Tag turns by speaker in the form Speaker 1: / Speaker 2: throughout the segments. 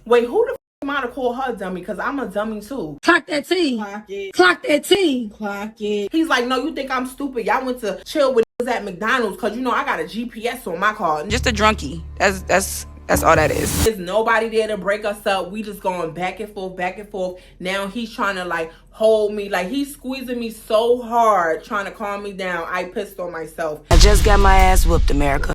Speaker 1: Wait, who the f am I to call her dummy? Because I'm a dummy too.
Speaker 2: Clock that T.
Speaker 1: Clock it.
Speaker 2: Clock that T.
Speaker 1: Clock it. He's like, no, you think I'm stupid? Y'all went to chill with at McDonald's because, you know, I got a GPS on my car.
Speaker 3: Just a drunkie. That's all that is.
Speaker 1: There's nobody there to break us up. We just going back and forth, back and forth. Now he's trying to like hold me. Like he's squeezing me so hard, trying to calm me down. I pissed on myself.
Speaker 3: I just got my ass whooped, America.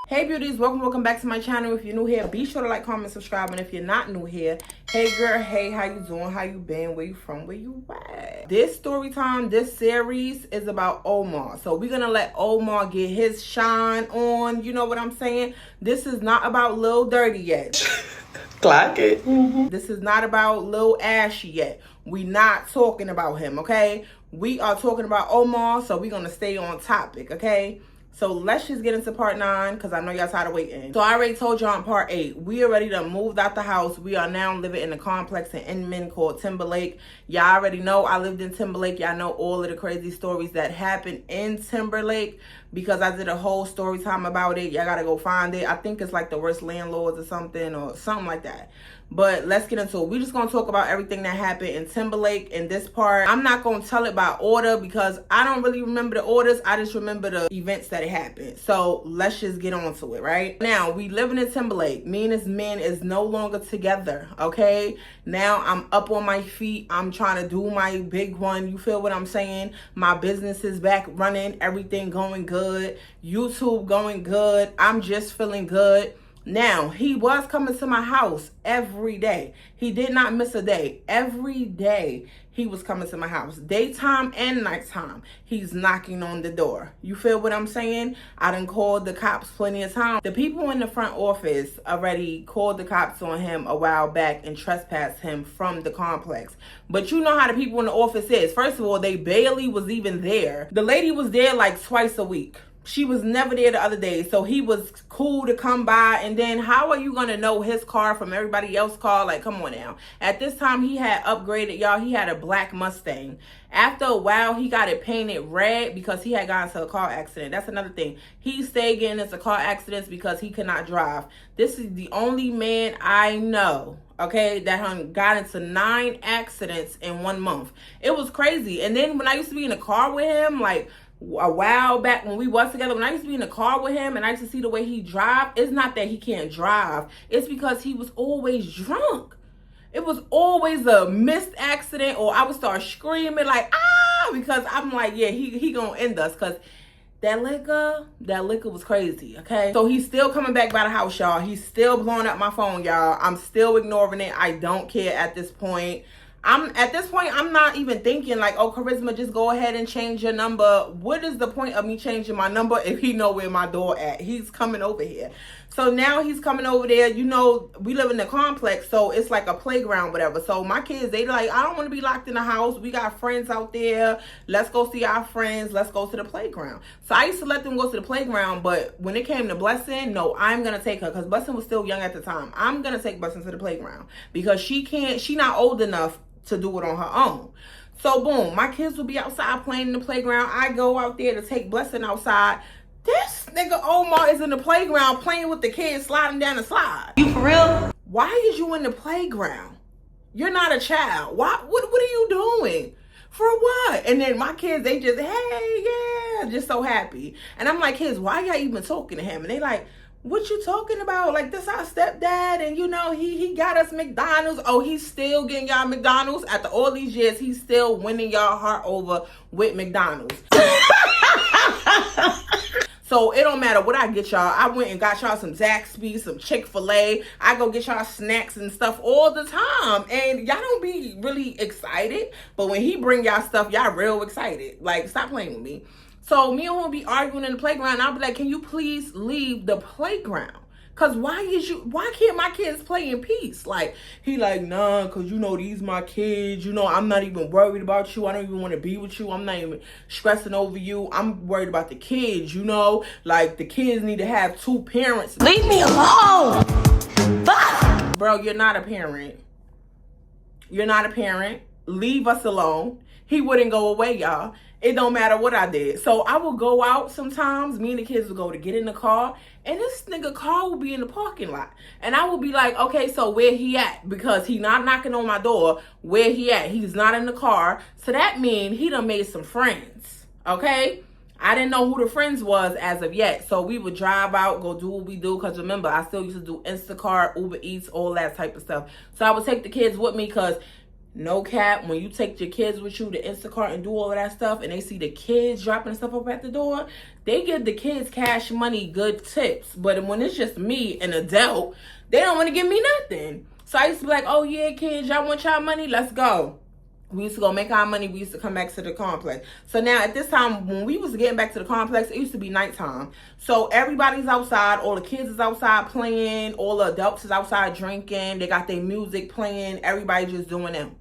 Speaker 1: Hey beauties, welcome back to my channel. If you're new here, be sure to like, comment, subscribe. And if you're not new here, hey girl, hey, how you doing? How you been? Where you from? Where you at? This story time, this series is about Omar. So we're gonna let Omar get his shine on. You know what I'm saying? This is not about Lil Dirty yet.
Speaker 4: Clock it.
Speaker 1: This is not about Lil Ashy yet. We not talking about him, okay? We are talking about Omar, so we're gonna stay on topic, okay? So let's just get into part 9 because I know y'all tired of waiting. So I already told y'all in part 8, we already done moved out the house. We are now living in a complex in Inman called Timberlake. Y'all already know I lived in Timberlake. Y'all know all of the crazy stories that happened in Timberlake because I did a whole story time about it. Y'all gotta go find it. I think it's like the worst landlords or something like that. But let's get into it. We're just going to talk about everything that happened in Timberlake in this part. I'm not going to tell it by order because I don't really remember the orders. I just remember the events that happened. So let's just get on to it, right? Now, we living in Timberlake. Me and this man is no longer together, okay? Now, I'm up on my feet. I'm trying to do my big one. You feel what I'm saying? My business is back running. Everything going good. YouTube going good. I'm just feeling good. Now, he was coming to my house every day. He did not miss a day. Every day he was coming to my house. Daytime and nighttime. He's knocking on the door. You feel what I'm saying? I done called the cops plenty of times. The people in the front office already called the cops on him a while back and trespassed him from the complex. But you know how the people in the office is. First of all, they barely was even there. The lady was there like twice a week. She was never there the other day, so he was cool to come by. And then how are you going to know his car from everybody else's car? Like, come on now. At this time, he had upgraded, y'all. He had a black Mustang. After a while, he got it painted red because he had gotten into a car accident. That's another thing. He stayed getting into car accidents because he could not drive. This is the only man I know, okay, that got into 9 accidents in 1 month. It was crazy. And then when I used to be in the car with him, like, a while back when we was together, when I used to be in the car with him and I used to see the way he drive, it's not that he can't drive. It's because he was always drunk. It was always a missed accident or I would start screaming like, ah, because I'm like, yeah, he gonna end us because that liquor was crazy, okay? So he's still coming back by the house, y'all. He's still blowing up my phone, y'all. I'm still ignoring it. I don't care at this point. At this point, I'm not even thinking like, oh, Charisma, just go ahead and change your number. What is the point of me changing my number if he know where my door at? He's coming over here. So now he's coming over there. You know, we live in the complex, so it's like a playground, whatever. So my kids, they like, I don't want to be locked in the house. We got friends out there. Let's go see our friends. Let's go to the playground. So I used to let them go to the playground, but when it came to Blessing, no, I'm going to take her because Blessing was still young at the time. I'm going to take Blessing to the playground because she not old enough to do it on her own. So boom, my kids will be outside playing in the playground. I go out there to take Blessing outside. This nigga Omar is in the playground playing with the kids, sliding down the slide.
Speaker 3: You for real?
Speaker 1: Why is you in the playground? You're not a child. What are you doing? For what? And then my kids, they just, hey, yeah, just so happy. And I'm like, kids, why y'all even talking to him? And they like, what you talking about? Like, this our stepdad, and you know, he got us McDonald's. Oh, he's still getting y'all McDonald's. After all these years, he's still winning y'all heart over with McDonald's. So it don't matter what I get y'all. I went and got y'all some Zaxby's, some Chick-fil-A. I go get y'all snacks and stuff all the time. And y'all don't be really excited. But when he bring y'all stuff, y'all real excited. Like, stop playing with me. So me and him will be arguing in the playground. I'll be like, can you please leave the playground? Cause why can't my kids play in peace? Like, he like, nah, cause you know, these my kids, you know, I'm not even worried about you. I don't even want to be with you. I'm not even stressing over you. I'm worried about the kids, you know, like the kids need to have 2 parents.
Speaker 3: Leave me alone. Fuck.
Speaker 1: Bro, you're not a parent. You're not a parent. Leave us alone. he wouldn't go away, y'all. It don't matter what I did. So I would go out sometimes. Me and the kids would go to get in the car. And this nigga car would be in the parking lot. And I would be like, okay, so where he at? Because he not knocking on my door. Where he at? He's not in the car. So that means he done made some friends. Okay? I didn't know who the friends was as of yet. So we would drive out, go do what we do. Because remember, I still used to do Instacart, Uber Eats, all that type of stuff. So I would take the kids with me because... no cap, when you take your kids with you to Instacart and do all of that stuff and they see the kids dropping stuff up at the door, they give the kids cash money, good tips. But when it's just me, an adult, they don't want to give me nothing. So I used to be like, oh yeah, kids, y'all want y'all money? Let's go. We used to go make our money. We used to come back to the complex. So now at this time, when we was getting back to the complex, it used to be nighttime. So everybody's outside. All the kids is outside playing. All the adults is outside drinking. They got their music playing. Everybody just doing them.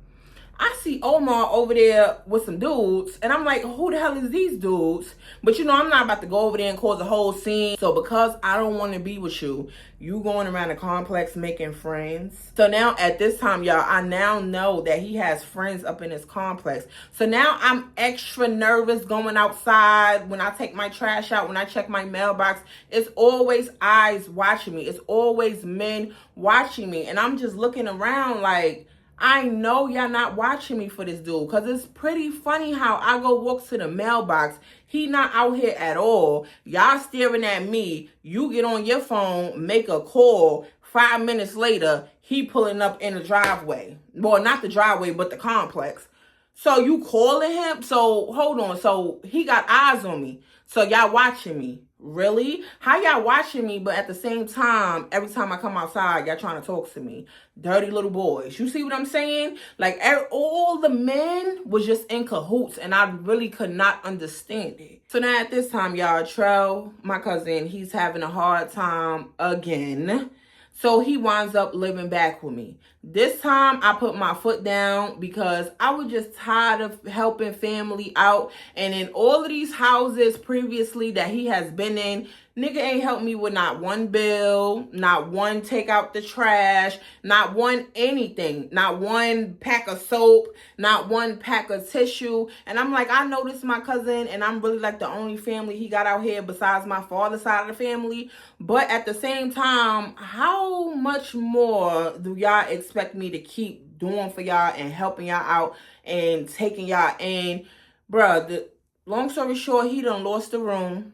Speaker 1: I see Omar over there with some dudes, and I'm like, who the hell is these dudes? But you know, I'm not about to go over there and cause a whole scene. So because I don't want to be with you, you going around the complex making friends. So now at this time, y'all, I now know that he has friends up in his complex. So now I'm extra nervous going outside. When I take my trash out, when I check my mailbox, it's always eyes watching me. It's always men watching me. And I'm just looking around like, I know y'all not watching me for this dude, because it's pretty funny how I go walk to the mailbox. He not out here at all. Y'all staring at me. You get on your phone, make a call. 5 minutes later, he pulling up in the driveway. Well, not the driveway, but the complex. So you calling him? So hold on. So he got eyes on me. So y'all watching me. Really? How y'all watching me, but at the same time, every time I come outside, y'all trying to talk to me? Dirty little boys. You see what I'm saying? Like, all the men was just in cahoots, and I really could not understand it. So now at this time, y'all, Trell, my cousin, he's having a hard time again. So he winds up living back with me. This time I put my foot down because I was just tired of helping family out. And in all of these houses previously that he has been in, nigga ain't helped me with not one bill, not one take out the trash, not one anything, not one pack of soap, not one pack of tissue. And I'm like, I know this is my cousin, and I'm really like the only family he got out here besides my father's side of the family. But at the same time, how much more do y'all expect me to keep doing for y'all and helping y'all out and taking y'all in? Bruh, long story short, he done lost the room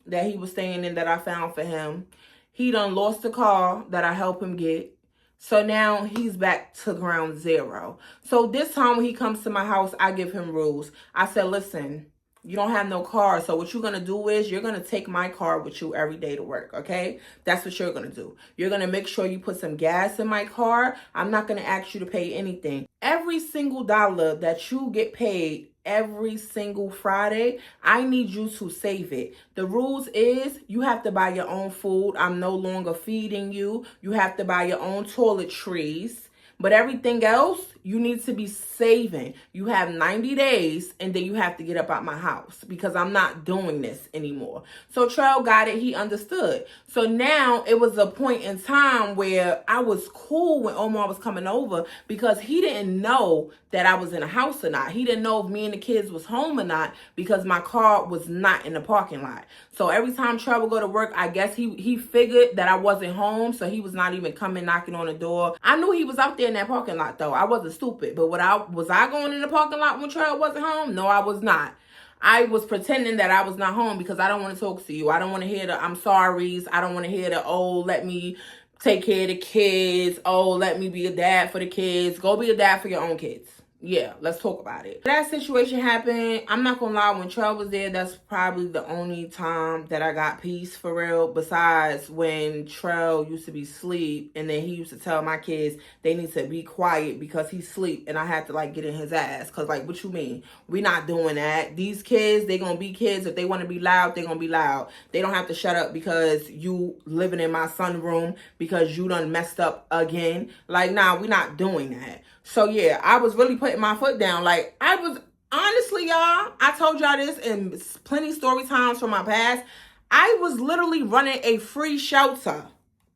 Speaker 1: that he was staying in that I found for him. He done lost the car that I helped him get. So now he's back to ground zero. So this time when he comes to my house, I give him rules. I said, listen, you don't have no car. So what you're going to do is you're going to take my car with you every day to work, okay? That's what you're going to do. You're going to make sure you put some gas in my car. I'm not going to ask you to pay anything. Every single dollar that you get paid every single Friday, I need you to save it. The rules is you have to buy your own food. I'm no longer feeding you. You have to buy your own toiletries. But everything else, you need to be saving. You have 90 days, and then you have to get up out my house because I'm not doing this anymore. So Trell got it. He understood. So now it was a point in time where I was cool when Omar was coming over because he didn't know that I was in a house or not. He didn't know if me and the kids was home or not because my car was not in the parking lot. So every time Trell would go to work, I guess he figured that I wasn't home, so he was not even coming knocking on the door. I knew he was out there in that parking lot, though. I wasn't stupid. But was I going in the parking lot when Trell wasn't home? No, I was not. I was pretending that I was not home because I don't want to talk to you. I don't want to hear the I'm sorry's. I don't want to hear the, oh, let me take care of the kids. Oh, let me be a dad for the kids. Go be a dad for your own kids. Yeah, let's talk about it. That situation happened. I'm not gonna lie, when Trell was there, that's probably the only time that I got peace for real. Besides when Trell used to be asleep and then he used to tell my kids they need to be quiet because he's asleep and I had to like get in his ass. Cause like, what you mean? We not doing that. These kids, they gonna be kids. If they wanna be loud, they gonna be loud. They don't have to shut up because you living in my sunroom because you done messed up again. Like, nah, we not doing that. So yeah, I was really putting my foot down. Like, I was, honestly, y'all, I told y'all this in plenty story times from my past. I was literally running a free shelter.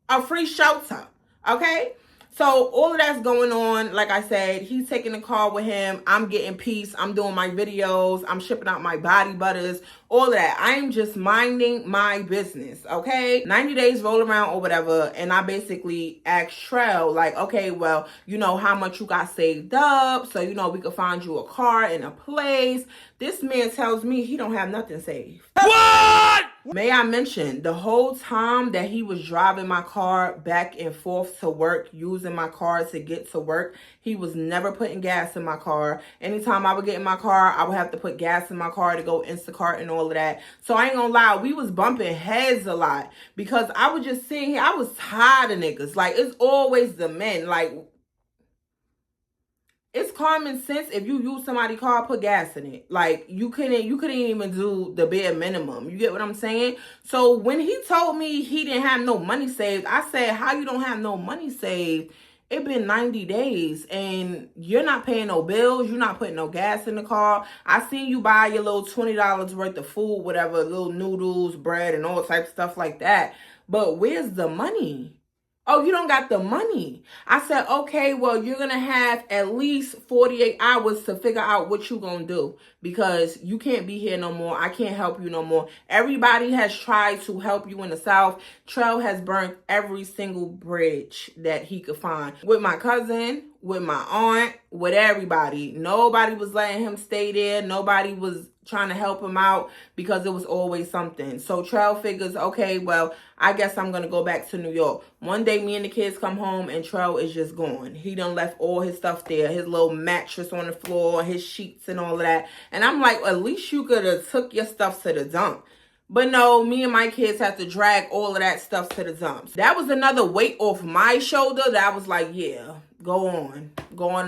Speaker 1: A free shelter, okay? So all of that's going on. Like I said, he's taking the car with him. I'm getting peace. I'm doing my videos. I'm shipping out my body butters. All of that. I'm just minding my business, okay? 90 days roll around or whatever, and I basically asked Trell, like, okay, well, you know how much you got saved up, so, you know, we could find you a car and a place. This man tells me he don't have nothing saved. What? May I mention, the whole time that he was driving my car back and forth to work, using my car to get to work, he was never putting gas in my car. Anytime I would get in my car, I would have to put gas in my car to go Instacart and all of that. So I ain't gonna lie, we was bumping heads a lot because I was just sitting here. I was tired of niggas. Like, it's always the men. Like, it's common sense. If you use somebody's car, put gas in it. Like, you couldn't even do the bare minimum. You get what I'm saying? So when he told me he didn't have no money saved, I said, how you don't have no money saved? It been 90 days and you're not paying no bills. You're not putting no gas in the car. I seen you buy your little $20 worth of food, whatever, little noodles, bread, and all types of stuff like that. But where's the money? Oh, you don't got the money. I said, okay, well, you're going to have at least 48 hours to figure out what you're going to do because you can't be here no more. I can't help you no more. Everybody has tried to help you in the South. Trell has burnt every single bridge that he could find. With my cousin, with my aunt, with everybody. Nobody was letting him stay there. Nobody was trying to help him out because it was always something. So Trell figures, okay, well, I guess I'm going to go back to New York. One day, me and the kids come home and Trell is just gone. He done left all his stuff there, his little mattress on the floor, his sheets and all of that. And I'm like, at least you could have took your stuff to the dump. But no, me and my kids have to drag all of that stuff to the dumps. That was another weight off my shoulder that I was like, yeah, go on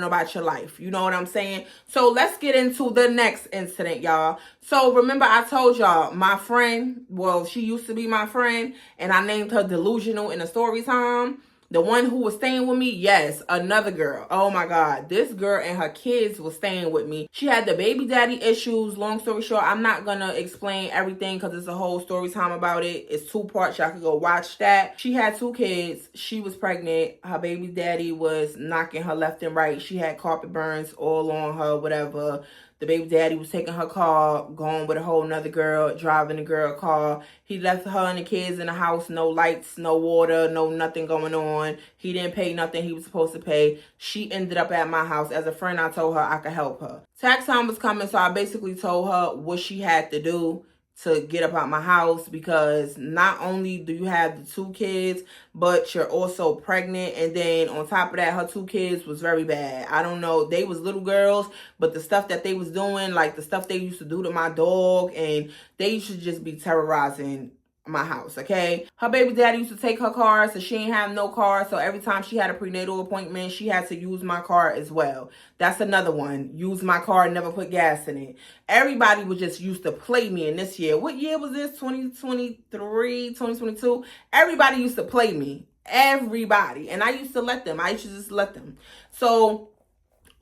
Speaker 1: about your life. You know what I'm saying? So let's get into the next incident, y'all. So remember I told y'all my friend, well, she used to be my friend, and I named her Delusional in a story time. The one who was staying with me, yes, another girl. Oh my God, this girl and her kids was staying with me. She had the baby daddy issues. Long story short, I'm not gonna explain everything because it's a whole story time about it. It's 2 parts. Y'all can go watch that. She had 2 kids. She was pregnant. Her baby daddy was knocking her left and right. She had carpet burns all on her, whatever. The baby daddy was taking her car, going with a whole nother girl, driving the girl car. He left her and the kids in the house, no lights, no water, no nothing going on. He didn't pay nothing he was supposed to pay. She ended up at my house. As a friend, I told her I could help her. Tax time was coming, so I basically told her what she had to do to get up out my house because not only do you have the 2 kids, but you're also pregnant. And then on top of that, her 2 kids was very bad. I don't know. They was little girls, but the stuff that they was doing, like the stuff they used to do to my dog, and they used to just be terrorizing my house, okay? Her baby daddy used to take her car, so she ain't have no car. So every time she had a prenatal appointment, she had to use my car as well. That's another one. Use my car, never put gas in it. Everybody was just used to play me in this year. What year was this? 2023, 2022? Everybody used to play me. Everybody. And I used to let them. I used to just let them. So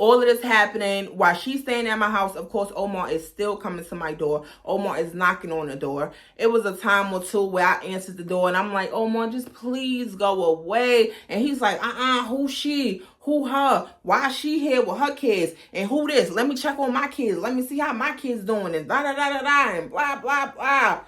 Speaker 1: all of this happening while she's staying at my house. Of course, Omar is still coming to my door. Omar is knocking on the door. It was a time or 2 where I answered the door and I'm like, Omar, just please go away. And he's like, who she? Who her? Why is she here with her kids? And who this? Let me check on my kids. Let me see how my kids doing. And da-da-da-da-da and blah, blah, blah.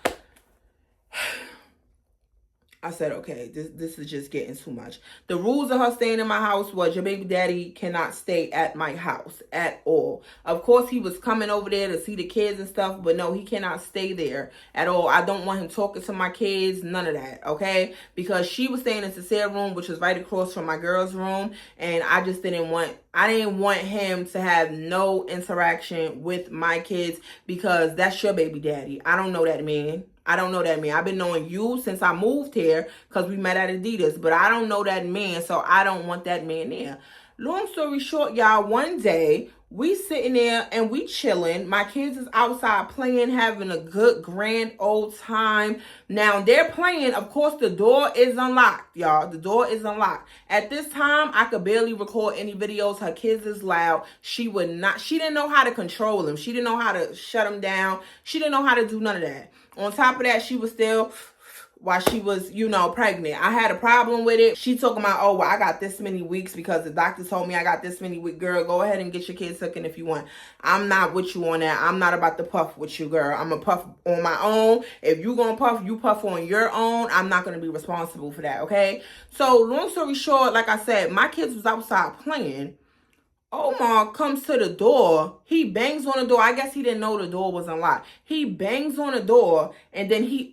Speaker 1: I said, okay, this is just getting too much. The rules of her staying in my house was your baby daddy cannot stay at my house at all. Of course, he was coming over there to see the kids and stuff, but no, he cannot stay there at all. I don't want him talking to my kids, none of that, okay? Because she was staying in Cecilia room, which was right across from my girl's room, and I didn't want him to have no interaction with my kids because that's your baby daddy. I don't know that man. I've been knowing you since I moved here because we met at Adidas, but I don't know that man, so I don't want that man there. Long story short, y'all, one day we sitting there and we chilling. My kids is outside playing, having a good grand old time. Now they're playing. Of course, the door is unlocked, y'all. The door is unlocked. At this time, I could barely record any videos. Her kids is loud. She didn't know how to control them. She didn't know how to shut them down. She didn't know how to do none of that. On top of that, she was still while she was, you know, pregnant. I had a problem with it. She talking about, oh, well, I got this many weeks because the doctor told me I got this many weeks. Girl, go ahead and get your kids sucking if you want. I'm not with you on that. I'm not about to puff with you, girl. I'm going to puff on my own. If you going to puff, you puff on your own. I'm not going to be responsible for that, okay? So, long story short, like I said, my kids was outside playing. Omar comes to the door. He bangs on the door. I guess he didn't know the door was unlocked. He bangs on the door, and then he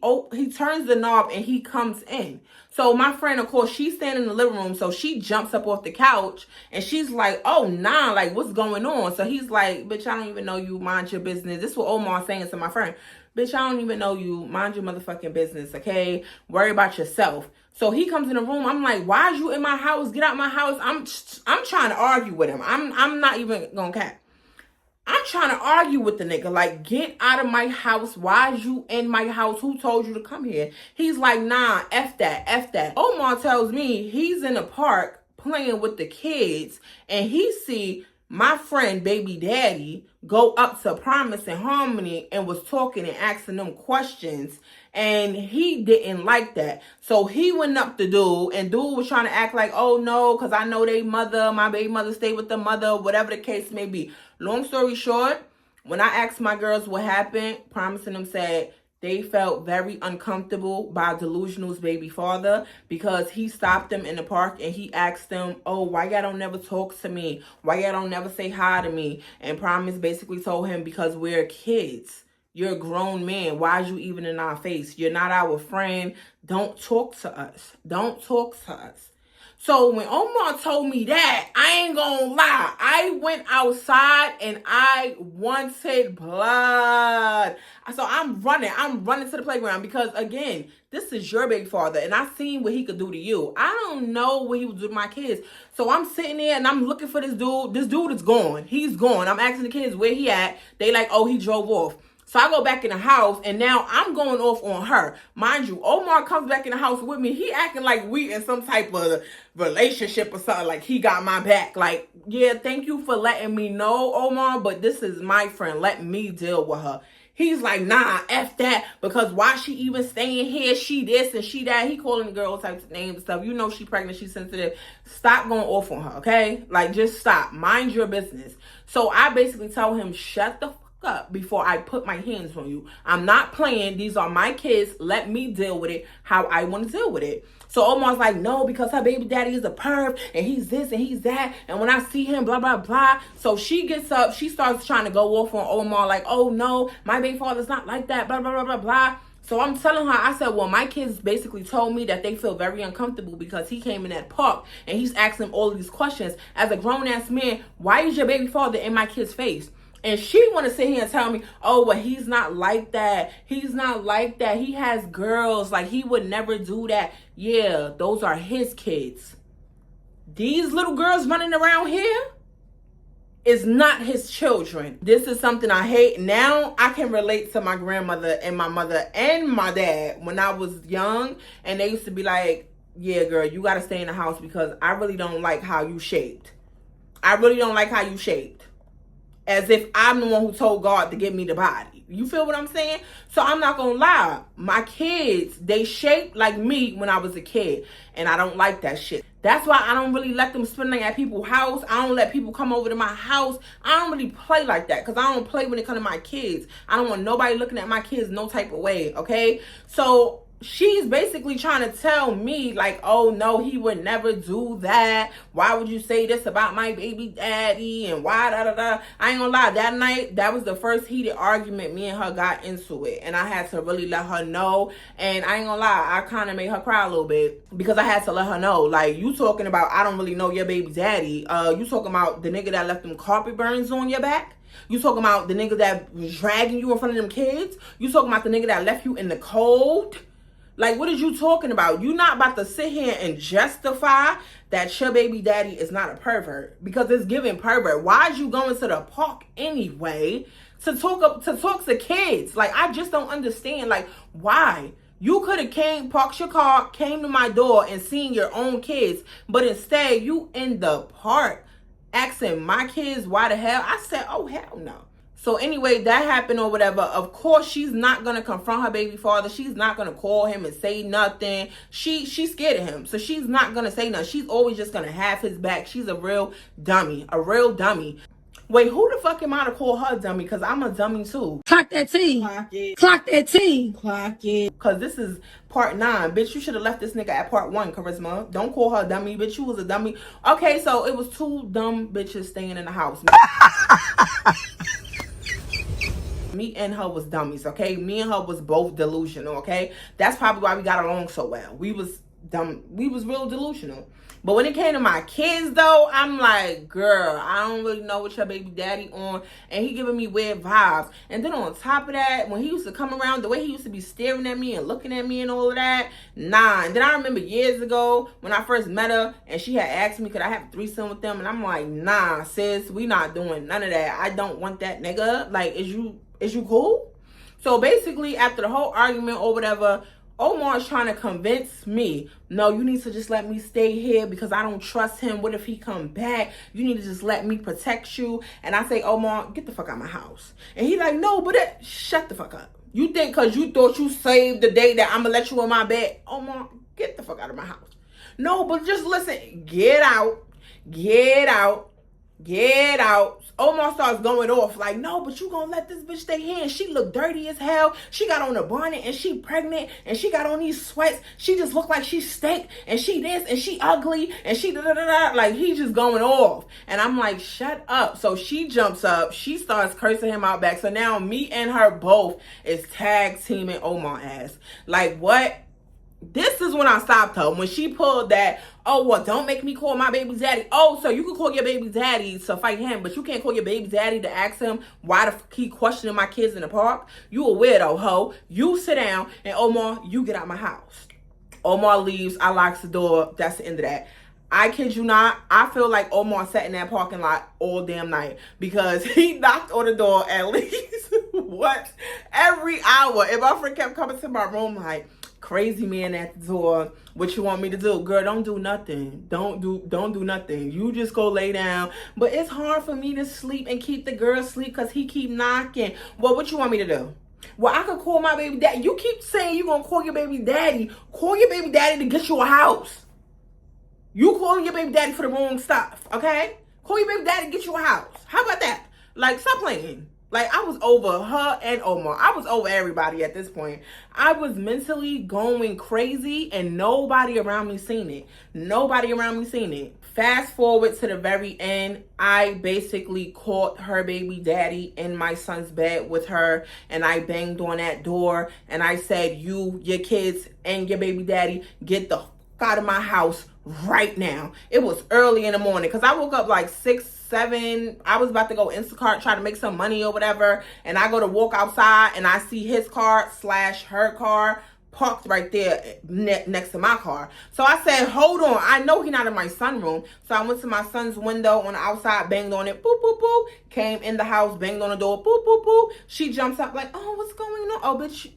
Speaker 1: turns the knob, and he comes in. So my friend, of course, she's standing in the living room, so she jumps up off the couch, and she's like, oh, nah, like, what's going on? So he's like, bitch, I don't even know you. Mind your business. This is what Omar's saying to my friend. Bitch, I don't even know you. Mind your motherfucking business, okay? Worry about yourself. So he comes in the room. I'm like, why is you in my house? Get out my house. I'm trying to argue with him. I'm not even gonna cap. I'm trying to argue with the nigga. Like, get out of my house. Why is you in my house? Who told you to come here? He's like, nah, F that, F that. Omar tells me he's in the park playing with the kids, and he see my friend, baby daddy, go up to Promise and Harmony and was talking and asking them questions. And he didn't like that. So he went up to dude, and dude was trying to act like, oh no, because I know they mother, my baby mother stayed with the mother, whatever the case may be. Long story short, when I asked my girls what happened, Promise and them said they felt very uncomfortable by Delusional's baby father because he stopped them in the park and he asked them, oh, why y'all don't never talk to me? Why y'all don't never say hi to me? And Promise basically told him, because we're kids. You're a grown man. Why is you even in our face? You're not our friend. Don't talk to us. Don't talk to us. So when Omar told me that, I ain't gonna lie. I went outside and I wanted blood. So I'm running to the playground because, again, this is your baby father and I seen what he could do to you. I don't know what he would do to my kids. So I'm sitting there and I'm looking for this dude. This dude is gone. He's gone. I'm asking the kids where he at. They like, oh, he drove off. So I go back in the house, and now I'm going off on her. Mind you, Omar comes back in the house with me. He acting like we in some type of relationship or something, like he got my back. Like, yeah, thank you for letting me know, Omar, but this is my friend. Let me deal with her. He's like, nah, F that, because why she even staying here? She this and she that. He calling the girl all types of names and stuff. You know she pregnant, she's sensitive. Stop going off on her, okay? Like, just stop. Mind your business. So I basically tell him, shut the fuck up before I put my hands on you. I'm not playing. These are my kids. Let me deal with it how I want to deal with it. So Omar's like, no, because her baby daddy is a perv and he's this and he's that. And when I see him, blah, blah, blah. So she gets up. She starts trying to go off on Omar like, oh, no, my baby father's not like that, blah, blah, blah, blah, blah. So I'm telling her, I said, well, my kids basically told me that they feel very uncomfortable because he came in that park and he's asking all of these questions. As a grown-ass man, why is your baby father in my kid's face? And she want to sit here and tell me, oh, well, he's not like that. He's not like that. He has girls. Like, he would never do that. Yeah, those are his kids. These little girls running around here is not his children. This is something I hate. Now I can relate to my grandmother and my mother and my dad when I was young. And they used to be like, yeah, girl, you got to stay in the house because I really don't like how you shaped. I really don't like how you shaped. As if I'm the one who told God to give me the body. You feel what I'm saying? So I'm not going to lie. My kids, they shaped like me when I was a kid. And I don't like that shit. That's why I don't really let them spend the night at people's house. I don't let people come over to my house. I don't really play like that. Because I don't play when it comes to my kids. I don't want nobody looking at my kids no type of way. Okay? So she's basically trying to tell me like, oh no, he would never do that. Why would you say this about my baby daddy? And why da da da. I ain't gonna lie, that night, that was the first heated argument me and her got into it. And I had to really let her know. And I ain't gonna lie, I kind of made her cry a little bit. Because I had to let her know. Like, you talking about, I don't really know your baby daddy. You talking about the nigga that left them carpet burns on your back? You talking about the nigga that was dragging you in front of them kids? You talking about the nigga that left you in the cold? Like, what are you talking about? You're not about to sit here and justify that your baby daddy is not a pervert. Because it's giving pervert. Why is you going to the park anyway to talk to kids? Like, I just don't understand. Like, why? You could have parked your car, came to my door and seen your own kids. But instead, you in the park asking my kids why the hell. I said, oh, hell no. So anyway, that happened or whatever. Of course, she's not going to confront her baby father. She's not going to call him and say nothing. She's scared of him. So she's not going to say nothing. She's always just going to have his back. She's a real dummy. A real dummy. Wait, who the fuck am I to call her dummy? Because I'm a dummy too.
Speaker 3: Clock that T.
Speaker 1: Clock it.
Speaker 3: Clock that T.
Speaker 1: Clock it. Because this is part 9. Bitch, you should have left this nigga at part 1, Charisma. Don't call her dummy. Bitch, you was a dummy. Okay, so it was 2 dumb bitches staying in the house. Me and her was dummies, okay? Me and her was both delusional, okay? That's probably why we got along so well. We was dumb. We was real delusional. But when it came to my kids, though, I'm like, girl, I don't really know what your baby daddy on. And he giving me weird vibes. And then on top of that, when he used to come around, the way he used to be staring at me and looking at me and all of that, nah. And then I remember years ago when I first met her and she had asked me, could I have a threesome with them? And I'm like, nah, sis, we not doing none of that. I don't want that nigga. Like, is you cool? So basically, after the whole argument or whatever, Omar is trying to convince me, no, you need to just let me stay here because I don't trust him. What if he come back? You need to just let me protect you. And I say, Omar, get the fuck out of my house. And he like, no, but shut the fuck up. You think because you thought you saved the day that I'm going to let you in my bed? Omar, get the fuck out of my house. No, but just listen. Get out. Get out. Get out. Omar starts going off like, no, but you gonna let this bitch stay here, and she look dirty as hell. She got on a bonnet and she pregnant and she got on these sweats. She just look like she stink and she this and she ugly and she da-da-da-da. Like, he's just going off. And I'm like, shut up. So she jumps up. She starts cursing him out back. So now me and her both is tag teaming Omar ass. Like, what? This is when I stopped her. When she pulled that, oh, well, don't make me call my baby daddy. Oh, so you can call your baby daddy to fight him, but you can't call your baby daddy to ask him why the fuck he questioning my kids in the park? You a weirdo, ho. You sit down, and Omar, you get out my house. Omar leaves. I locks the door. That's the end of that. I kid you not, I feel like Omar sat in that parking lot all damn night because he knocked on the door at least, what, every hour. And my friend kept coming to my room like, crazy man at the door, what you want me to do? Girl, don't do nothing. Don't do nothing. You just go lay down. But it's hard for me to sleep and keep the girl asleep because he keep knocking. Well, what you want me to do? Well, I could call my baby daddy. You keep saying you gonna call your baby daddy. Call your baby daddy to get you a house. You calling your baby daddy for the wrong stuff, okay? Call your baby daddy to get you a house. How about that? Like, stop playing. Like, I was over her and Omar. I was over everybody at this point. I was mentally going crazy and nobody around me seen it. Nobody around me seen it. Fast forward to the very end, I basically caught her baby daddy in my son's bed with her, and I banged on that door and I said, you, your kids, and your baby daddy, get the fuck out of my house right now. It was early in the morning because I woke up like 6, 7. I was about to go Instacart, try to make some money or whatever, and I go to walk outside and I see his car / her car parked right there next to my car. So I said, hold on, I know he's not in my sunroom. So I went to my son's window on the outside, banged on it, boop, boop, boop. Came in the house, banged on the door, boop, boop, boop. She jumps up like, oh, what's going on? Oh, bitch,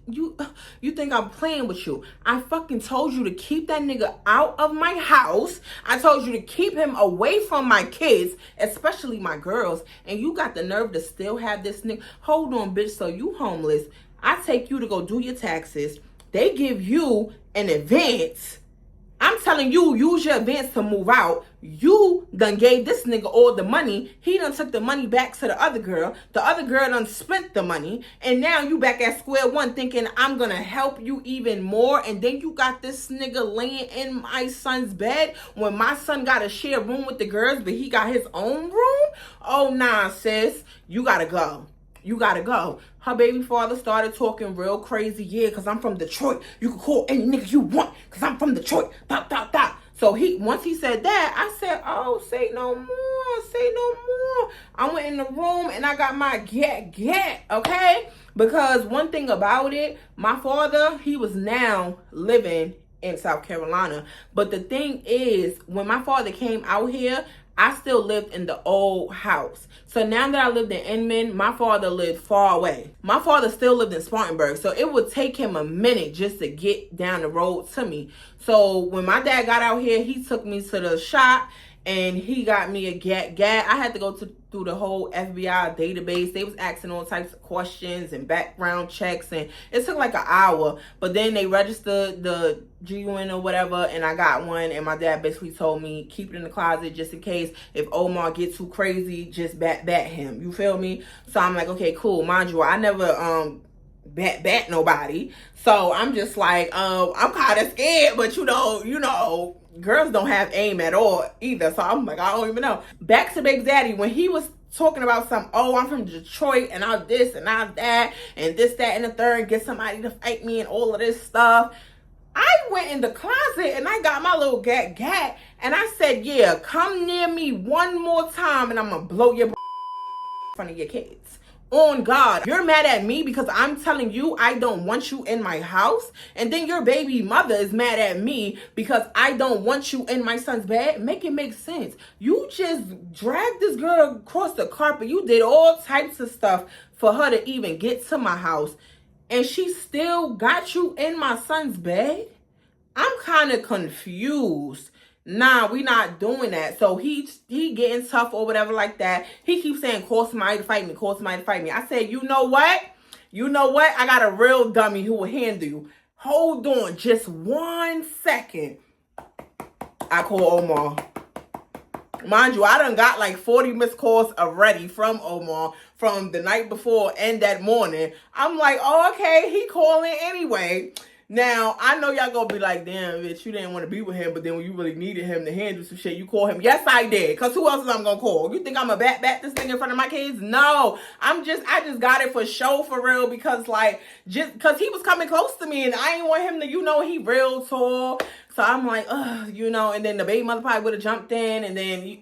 Speaker 1: you think I'm playing with you. I fucking told you to keep that nigga out of my house. I told you to keep him away from my kids, especially my girls. And you got the nerve to still have this nigga. Hold on, bitch, so you homeless. I take you to go do your taxes. They give you an advance. I'm telling you, use your advance to move out. You done gave this nigga all the money. He done took the money back to the other girl. The other girl done spent the money. And now you back at square one thinking I'm going to help you even more. And then you got this nigga laying in my son's bed when my son got to share a room with the girls, but he got his own room? Oh, nah, sis. You got to go. You gotta go. Her baby father started talking real crazy. Yeah, because I'm from Detroit. You can call any nigga you want because I'm from Detroit. Dot, dot, dot. So once he said that, I said, oh, say no more. Say no more. I went in the room and I got my get, okay? Because one thing about it, my father, he was now living in South Carolina. But the thing is, when my father came out here, I still lived in the old house. So now that I lived in Inman, my father lived far away. My father still lived in Spartanburg. So it would take him a minute just to get down the road to me. So when my dad got out here, he took me to the shop and he got me a gat. I had to go through the whole FBI database. They was asking all types of questions and background checks, and it took like an hour. But then they registered the GUN or whatever, and I got one. And my dad basically told me keep it in the closet just in case if Omar gets too crazy, just bat him. You feel me? So I'm like, okay, cool. Mind you, I never bat nobody. So I'm just like, I'm kind of scared, but you know, girls don't have aim at all either. So I'm like, I don't even know. Back to Baby Daddy, when he was talking about some, oh, I'm from Detroit and I'm this and I'm that and this, that, and the third, get somebody to fight me and all of this stuff. I went in the closet and I got my little gat and I said, yeah, come near me one more time and I'm gonna blow your in front of your kids. On God, you're mad at me because I'm telling you I don't want you in my house, and then your baby mother is mad at me because I don't want you in my son's bed. Make it make sense. You just dragged this girl across the carpet. You did all types of stuff for her to even get to my house, and she still got you in my son's bed? I'm kind of confused. Nah, we not doing that. So he getting tough or whatever like that. He keeps saying, call somebody to fight me, call somebody to fight me. I said, you know what? I got a real dummy who will handle you. Hold on just 1 second. I call Omar. Mind you, I done got like 40 missed calls already from Omar from the night before and that morning. I'm like, oh, okay, he calling anyway. Now, I know y'all gonna be like, damn, bitch, you didn't want to be with him, but then when you really needed him to handle some shit, you call him. Yes, I did, because who else is I'm gonna call? You think I'm gonna bat this thing in front of my kids? No, I just got it for show, for real, because, like, just because he was coming close to me, and I didn't want him to, he real tall. So I'm like, ugh, and then the baby mother probably would have jumped in, and then,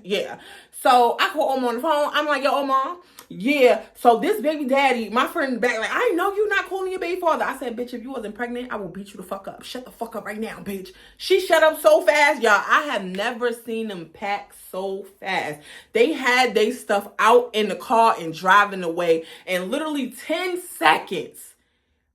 Speaker 1: yeah. So I call Omar on the phone. I'm like, yo, Omar, yeah. So this baby daddy, my friend in the back, like, I know you're not calling your baby father. I said, bitch, if you wasn't pregnant, I will beat you the fuck up. Shut the fuck up right now, bitch. She shut up so fast, y'all. I have never seen them pack so fast. They had their stuff out in the car and driving away in literally 10 seconds.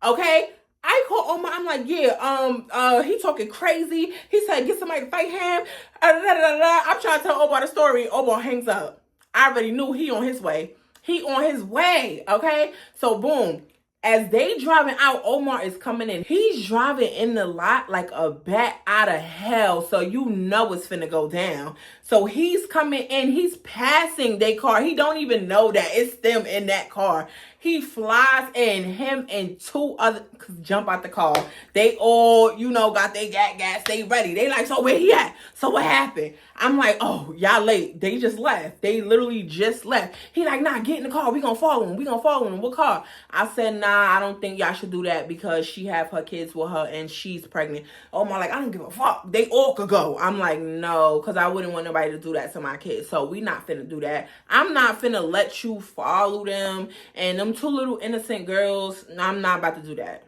Speaker 1: Okay? I call Omar. I'm like, yeah, he talking crazy. He said, get somebody to fight him. I'm trying to tell Omar the story. Omar hangs up. I already knew he on his way. He on his way, okay? So, boom. As they driving out, Omar is coming in. He's driving in the lot like a bat out of hell. So you know it's finna go down. So he's coming in. He's passing their car. He don't even know that it's them in that car. He flies in, him and two other jump out the car. They all, got their gas. They ready. They like, so where he at? So what happened? I'm like, oh, y'all late. They just left. They literally just left. He like, nah, get in the car. We gonna follow him. What car? I said, nah, I don't think y'all should do that because she have her kids with her and she's pregnant. Oh my, like, I don't give a fuck. They all could go. I'm like, no, because I wouldn't want nobody to do that to my kids. So we not finna do that. I'm not finna let you follow them and them two little innocent girls. I'm not about to do that.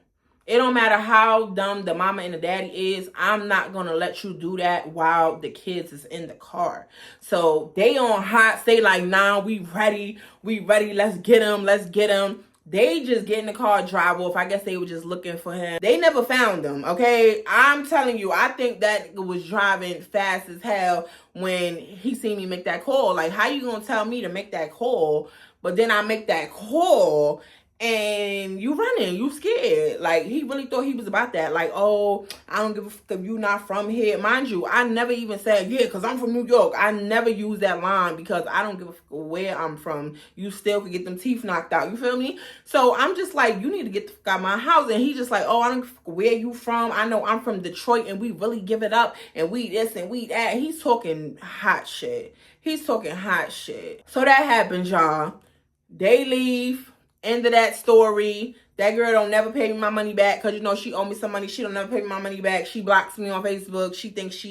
Speaker 1: It don't matter how dumb the mama and the daddy is. I'm not going to let you do that while the kids is in the car. So they on hot. Stay like, nah, we ready. Let's get him. They just get in the car, drive off. I guess they were just looking for him. They never found him, okay? I'm telling you, I think that was driving fast as hell when he seen me make that call. Like, how you going to tell me to make that call, but then I make that call and you running, you scared. Like, he really thought he was about that. Like, oh, I don't give a fuck if you not from here. Mind you, I never even said, yeah, because I'm from New York. I never used that line because I don't give a fuck where I'm from. You still could get them teeth knocked out. You feel me? So I'm just like, you need to get the fuck out of my house. And he just like, oh, I don't give a fuck where you from. I know I'm from Detroit and we really give it up and we this and we that. He's talking hot shit. So that happened, y'all. They leave. End of that story. That girl don't never pay me my money back because, she owe me some money. She don't never pay me my money back. She blocks me on Facebook. She thinks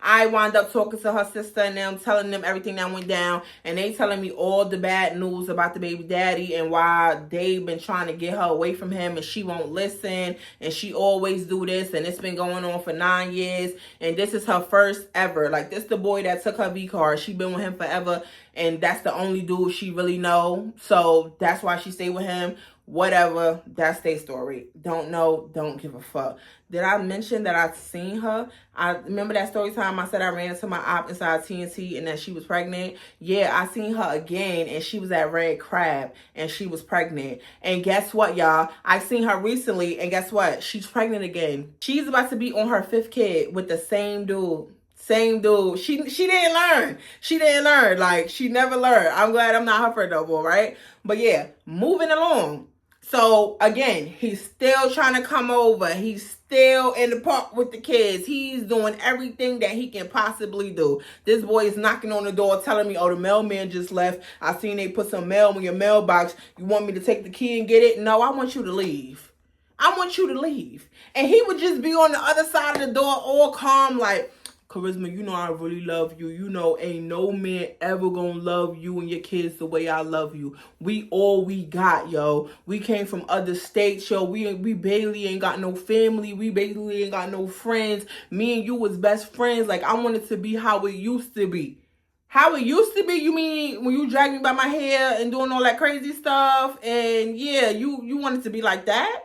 Speaker 1: I wound up talking to her sister and them, telling them everything that went down. And they telling me all the bad news about the baby daddy and why they've been trying to get her away from him and she won't listen. And she always do this. And it's been going on for 9 years. And this is her first ever. Like, this the boy that took her V card. She been with him forever. And that's the only dude she really know. So that's why she stayed with him. Whatever, that's their story. Don't know, don't give a fuck. Did I mention that I've seen her? I remember that story time I said I ran into my op inside TNT and that she was pregnant. Yeah, I seen her again and she was at Red Crab and she was pregnant. And guess what, y'all? I seen her recently and guess what? She's pregnant again. She's about to be on her 5th kid with the same dude. Same dude. She didn't learn. She didn't learn. Like, she never learned. I'm glad I'm not her friend no more, right? But yeah, moving along. So, again, he's still trying to come over. He's still in the park with the kids. He's doing everything that he can possibly do. This boy is knocking on the door telling me, oh, the mailman just left. I seen they put some mail in your mailbox. You want me to take the key and get it? No, I want you to leave. I want you to leave. And he would just be on the other side of the door all calm like, Charisma, you know I really love you. You know ain't no man ever gonna love you and your kids the way I love you. We all we got, yo. We came from other states, yo. We barely ain't got no family. We basically ain't got no friends. Me and you was best friends. Like, I want it to be how it used to be. How it used to be? You mean when you drag me by my hair and doing all that crazy stuff? And yeah, you want it to be like that?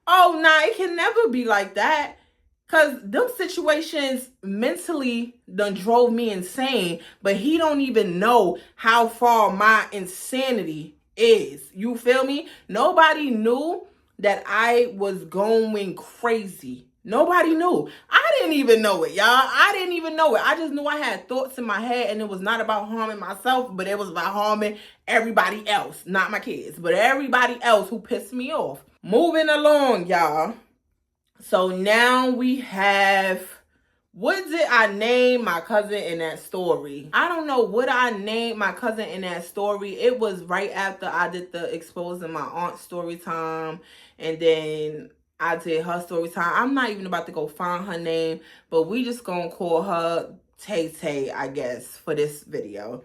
Speaker 1: Oh, nah, it can never be like that. Because them situations mentally done drove me insane. But he don't even know how far my insanity is. You feel me? Nobody knew that I was going crazy. Nobody knew. I didn't even know it, y'all. I didn't even know it. I just knew I had thoughts in my head and it was not about harming myself, but it was about harming everybody else. Not my kids, but everybody else who pissed me off. Moving along, y'all. So now we have, what did I name my cousin in that story? I don't know what I named my cousin in that story. It was right after I did the exposing my aunt story time. And then I did her story time. I'm not even about to go find her name. But we just gonna call her Tay Tay, I guess, for this video.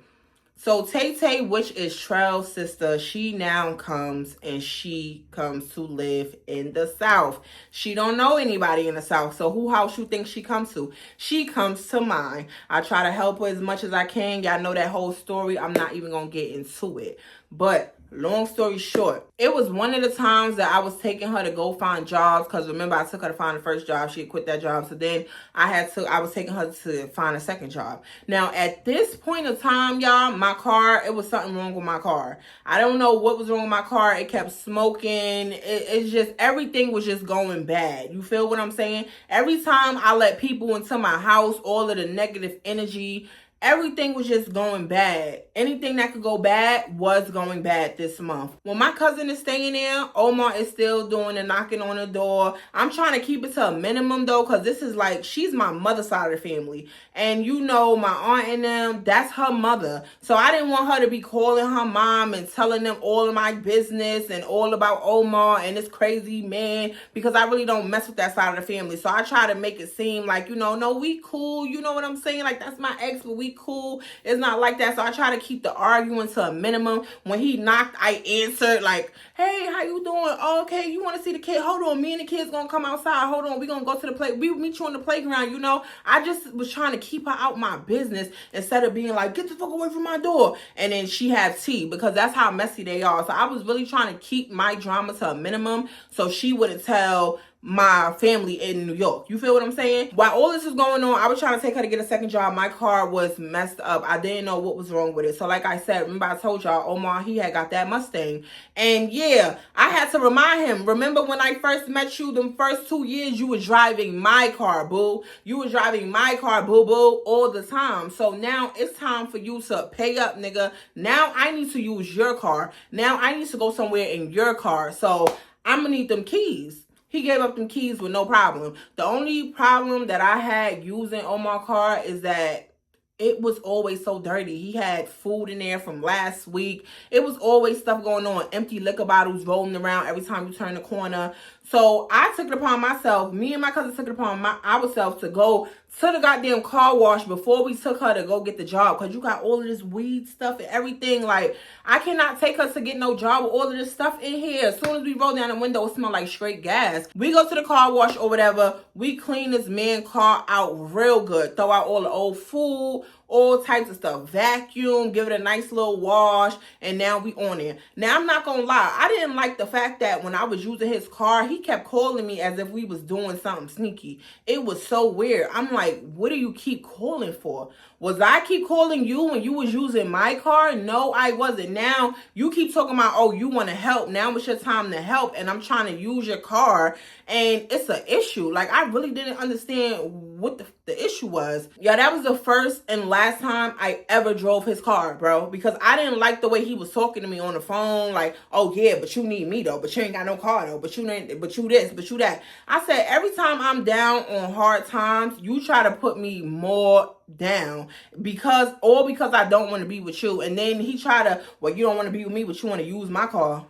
Speaker 1: So Tay Tay, which is Trell's sister, she now comes to live in the South. She don't know anybody in the South. So who house you think she comes to? She comes to mine. I try to help her as much as I can. Y'all know that whole story. I'm not even going to get into it. But long story short, it was one of the times that I was taking her to go find jobs. Because remember, I took her to find the first job. She had quit that job. So then I was taking her to find a second job. Now, at this point of time, y'all, my car, it was something wrong with my car. I don't know what was wrong with my car. It kept smoking. It's just, everything was just going bad. You feel what I'm saying? Every time I let people into my house, all of the negative energy, everything was just going bad. Anything that could go bad was going bad this month. When my cousin is staying there, Omar is still doing the knocking on the door. I'm trying to keep it to a minimum though, because this is like, she's my mother's side of the family. And you know, my aunt and them, that's her mother. So I didn't want her to be calling her mom and telling them all of my business and all about Omar and this crazy man, because I really don't mess with that side of the family. So I try to make it seem like, you know, no, we cool. You know what I'm saying? Like, that's my ex, but we cool. It's not like that. So I try to keep the arguing to a minimum. When he knocked, I answered like, hey, how you doing? Oh, okay, you want to see the kid? Hold on, me and the kids gonna come outside. Hold on, we gonna go to the play. We meet you on the playground, you know. I just was trying to keep her out my business instead of being like, get the fuck away from my door. And then she had tea, because that's how messy they are. So I was really trying to keep my drama to a minimum so she wouldn't tell my family in New York. You feel what I'm saying? While all this was going on, I was trying to take her to get a second job. My car was messed up. I didn't know what was wrong with it. So like I said, remember I told y'all, Omar, he had got that Mustang. And yeah, I had to remind him, remember when I first met you, them first 2 years, you was driving my car, boo. You was driving my car, boo-boo, all the time. So now it's time for you to pay up, nigga. Now I need to use your car. Now I need to go somewhere in your car. So I'm gonna need them keys. He gave up them keys with no problem. The only problem that I had using Omar's car is that it was always so dirty. He had food in there from last week. It was always stuff going on. Empty liquor bottles rolling around every time you turn the corner. So I took it upon myself. Me and my cousin took it upon ourselves to go to the goddamn car wash before we took her to go get the job. Because you got all of this weed stuff and everything. Like, I cannot take her to get no job with all of this stuff in here. As soon as we roll down the window, it smelled like straight gas. We go to the car wash or whatever. We clean this man's car out real good. Throw out all the old food, all types of stuff. Vacuum, give it a nice little wash, and now we on it. Now, I'm not gonna lie. I didn't like the fact that when I was using his car, he kept calling me as if we was doing something sneaky. It was so weird. I'm like, what do you keep calling for? Was I keep calling you when you was using my car? No, I wasn't. Now, you keep talking about, oh, you want to help. Now it's your time to help, and I'm trying to use your car, and it's an issue. Like, I really didn't understand what the issue was. Yeah, that was the first and last time I ever drove his car, bro, because I didn't like the way he was talking to me on the phone. Like, oh, yeah, but you need me, though. But you ain't got no car, though. But you this, but you that. I said, every time I'm down on hard times, you try to put me more down because I don't want to be with you. And then he tried to, well, you don't want to be with me, but you want to use my car.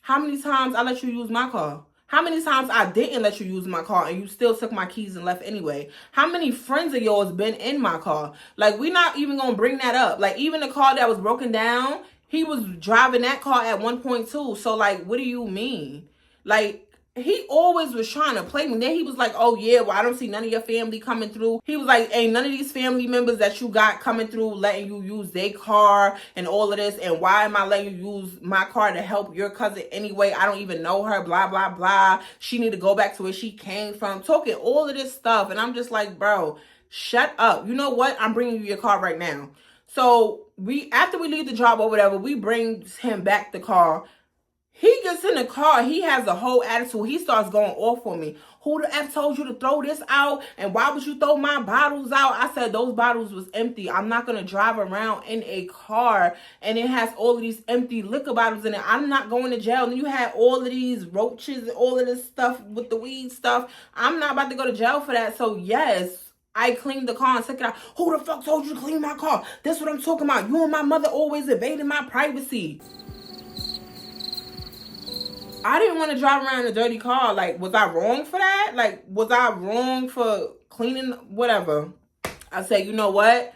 Speaker 1: How many times I let you use my car? How many times I didn't let you use my car and you still took my keys and left anyway? How many friends of yours been in my car? Like, we're not even gonna bring that up. Like, even the car that was broken down, he was driving that car at 1.2. So, like, what do you mean? Like, he always was trying to play me. Then he was like, oh, yeah, well, I don't see none of your family coming through. He was like, ain't none of these family members that you got coming through letting you use their car and all of this. And why am I letting you use my car to help your cousin anyway? I don't even know her, blah, blah, blah. She need to go back to where she came from. Talking all of this stuff. And I'm just like, bro, shut up. You know what? I'm bringing you your car right now. So after we leave the job or whatever, we bring him back the car. He gets in the car. He has a whole attitude. He starts going off on me. Who the F told you to throw this out? And why would you throw my bottles out? I said those bottles was empty. I'm not going to drive around in a car and it has all of these empty liquor bottles in it. I'm not going to jail. And you had all of these roaches and all of this stuff with the weed stuff. I'm not about to go to jail for that. So yes, I cleaned the car and took it out. Who the fuck told you to clean my car? That's what I'm talking about. You and my mother always invading my privacy. I didn't want to drive around in a dirty car. Like, was I wrong for that? Like, was I wrong for cleaning? Whatever. I said, you know what?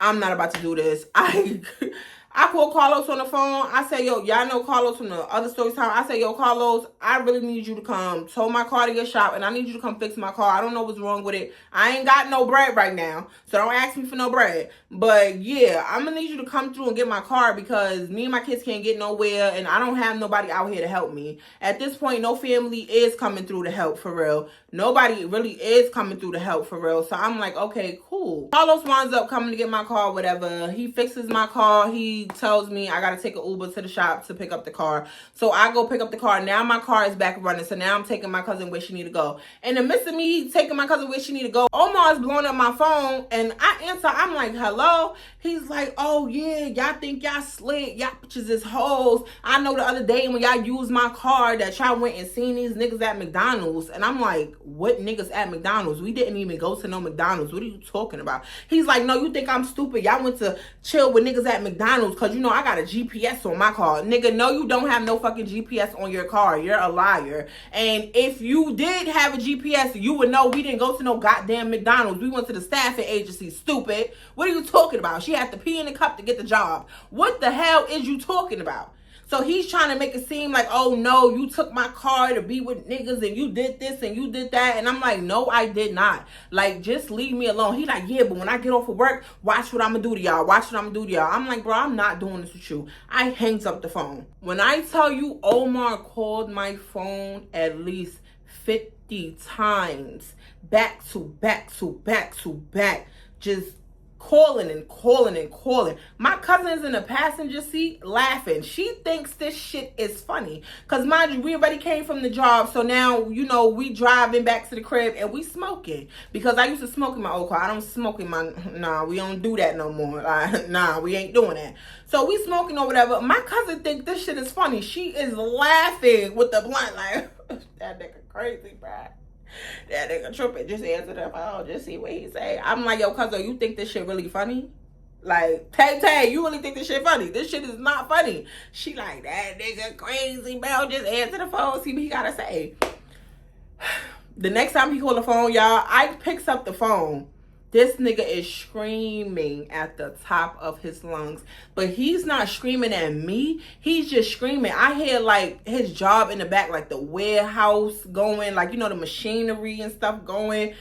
Speaker 1: I'm not about to do this. I called Carlos on the phone. I said, yo, y'all know Carlos from the other Storytime. I said, yo, Carlos, I really need you to come tow my car to your shop, and I need you to come fix my car. I don't know what's wrong with it. I ain't got no bread right now, so don't ask me for no bread. But, yeah, I'm going to need you to come through and get my car because me and my kids can't get nowhere, and I don't have nobody out here to help me. At this point, no family is coming through to help for real. Nobody really is coming through to help for real. So I'm like, okay, cool. Carlos winds up coming to get my car, whatever. He fixes my car. He tells me I got to take an Uber to the shop to pick up the car. So I go pick up the car. Now my car is back running. So now I'm taking my cousin where she need to go. In the midst of me taking my cousin where she need to go, Omar's blowing up my phone. And I answer. I'm like, hello? He's like, oh, yeah, y'all think y'all slick. Y'all bitches is hoes. I know the other day when y'all used my car that y'all went and seen these niggas at McDonald's. And I'm like, what niggas at McDonald's? We didn't even go to no McDonald's. What are you talking about? He's like, no, you think I'm stupid? Y'all went to chill with niggas at McDonald's because, you know, I got a GPS on my car. Nigga, no, you don't have no fucking GPS on your car. You're a liar. And if you did have a GPS, you would know we didn't go to no goddamn McDonald's. We went to the staffing agency, stupid. What are you talking about? She had to pee in the cup to get the job. What the hell is you talking about? So he's trying to make it seem like, oh, no, you took my car to be with niggas and you did this and you did that. And I'm like, no, I did not. Like, just leave me alone. He's like, yeah, but when I get off of work, watch what I'm going to do to y'all. Watch what I'm going to do to y'all. I'm like, bro, I'm not doing this with you. I hangs up the phone. When I tell you Omar called my phone at least 50 times, back to back to back to back, just calling and calling and calling. My cousin's in the passenger seat laughing. She thinks this shit is funny. Because mind you, we already came from the job. So now, you know, we driving back to the crib and we smoking. Because I used to smoke in my old car. I don't smoke in my, nah, we don't do that no more. Nah, we ain't doing that. So we smoking or whatever. My cousin think this shit is funny. She is laughing with the blunt like, that nigga crazy, bruh. That nigga tripping. Just answer the phone. Just see what he say. I'm like, yo, cousin, you think this shit really funny? Like, Tay, you really think this shit funny? This shit is not funny. She like, that nigga crazy, bro. Just answer the phone. See what he gotta say. The next time he call the phone, y'all, I picks up the phone. This nigga is screaming at the top of his lungs. But he's not screaming at me. He's just screaming. I hear, like, his job in the back, like, the warehouse going. Like, you know, the machinery and stuff going.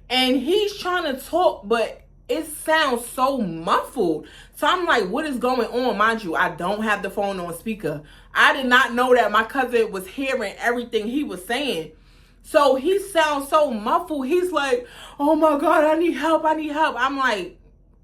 Speaker 1: And he's trying to talk, but it sounds so muffled. So I'm like, what is going on? Mind you, I don't have the phone on speaker. I did not know that my cousin was hearing everything he was saying. So he sounds so muffled. He's like, oh my God, I need help. I need help. I'm like,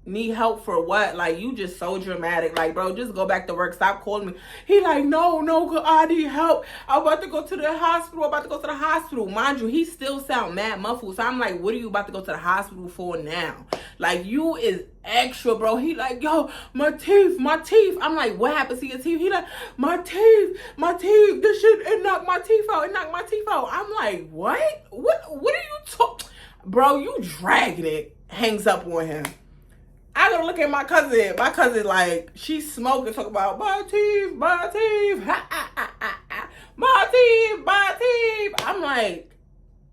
Speaker 1: need help for what? Like, you just so dramatic. Like, bro, just go back to work. Stop calling me. He like, no, I need help. I'm about to go to the hospital. Mind you, he still sound mad muffled. So I'm like, what are you about to go to the hospital for now? Like, you is extra, bro. He like, yo, my teeth. I'm like, what happened to your teeth? He like, my teeth. This shit, it knocked my teeth out. I'm like, what? What are you talking? Bro, you dragging it. Hangs up on him. I gotta look at my cousin. My cousin, like, she's smoking, talking about my teeth. My teeth. I'm like,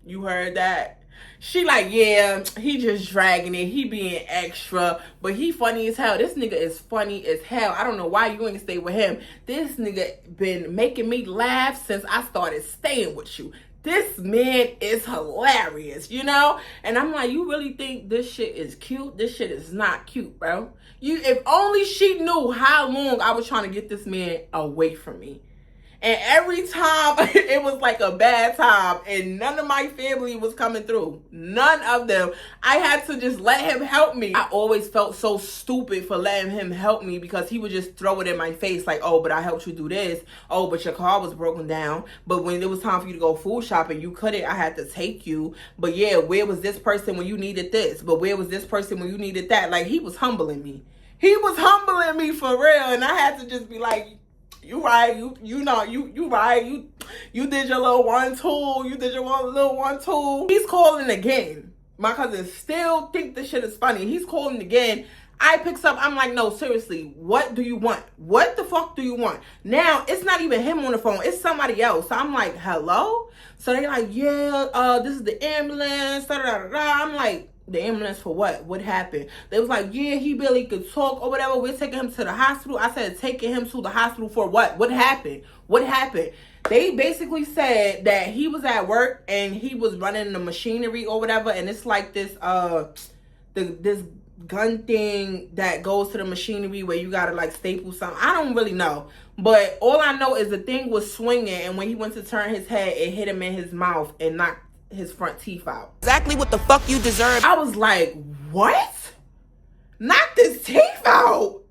Speaker 1: you heard that? She like, yeah, he just dragging it. He being extra, but he funny as hell. This nigga is funny as hell. I don't know why you ain't stay with him. This nigga been making me laugh since I started staying with you. This man is hilarious, you know? And I'm like, you really think this shit is cute? This shit is not cute, bro. If only she knew how long I was trying to get this man away from me. And every time it was like a bad time and none of my family was coming through. None of them. I had to just let him help me. I always felt so stupid for letting him help me because he would just throw it in my face like, oh, but I helped you do this. Oh, but your car was broken down. But when it was time for you to go food shopping, you couldn't. I had to take you. But yeah, where was this person when you needed this? But where was this person when you needed that? Like, he was humbling me. He was humbling me for real. And I had to just be like, you right, you right, you did your little 1-2, you did your little 1-2. He's calling again. My cousin still think this shit is funny. He's calling again. I picks up, I'm like, no, seriously, what do you want? What the fuck do you want? Now, it's not even him on the phone, it's somebody else. So I'm like, hello? So they're like, yeah, this is the ambulance, I'm like, the ambulance for what? What happened? They was like, yeah, he barely could talk or whatever. We're taking him to the hospital. I said, taking him to the hospital for what? What happened? They basically said that he was at work and he was running the machinery or whatever. And it's like this, this gun thing that goes to the machinery where you gotta like staple something. I don't really know. But all I know is the thing was swinging. And when he went to turn his head, it hit him in his mouth and knocked his front teeth out.
Speaker 3: Exactly what the fuck you deserve.
Speaker 1: I was like, what? Knocked his teeth out?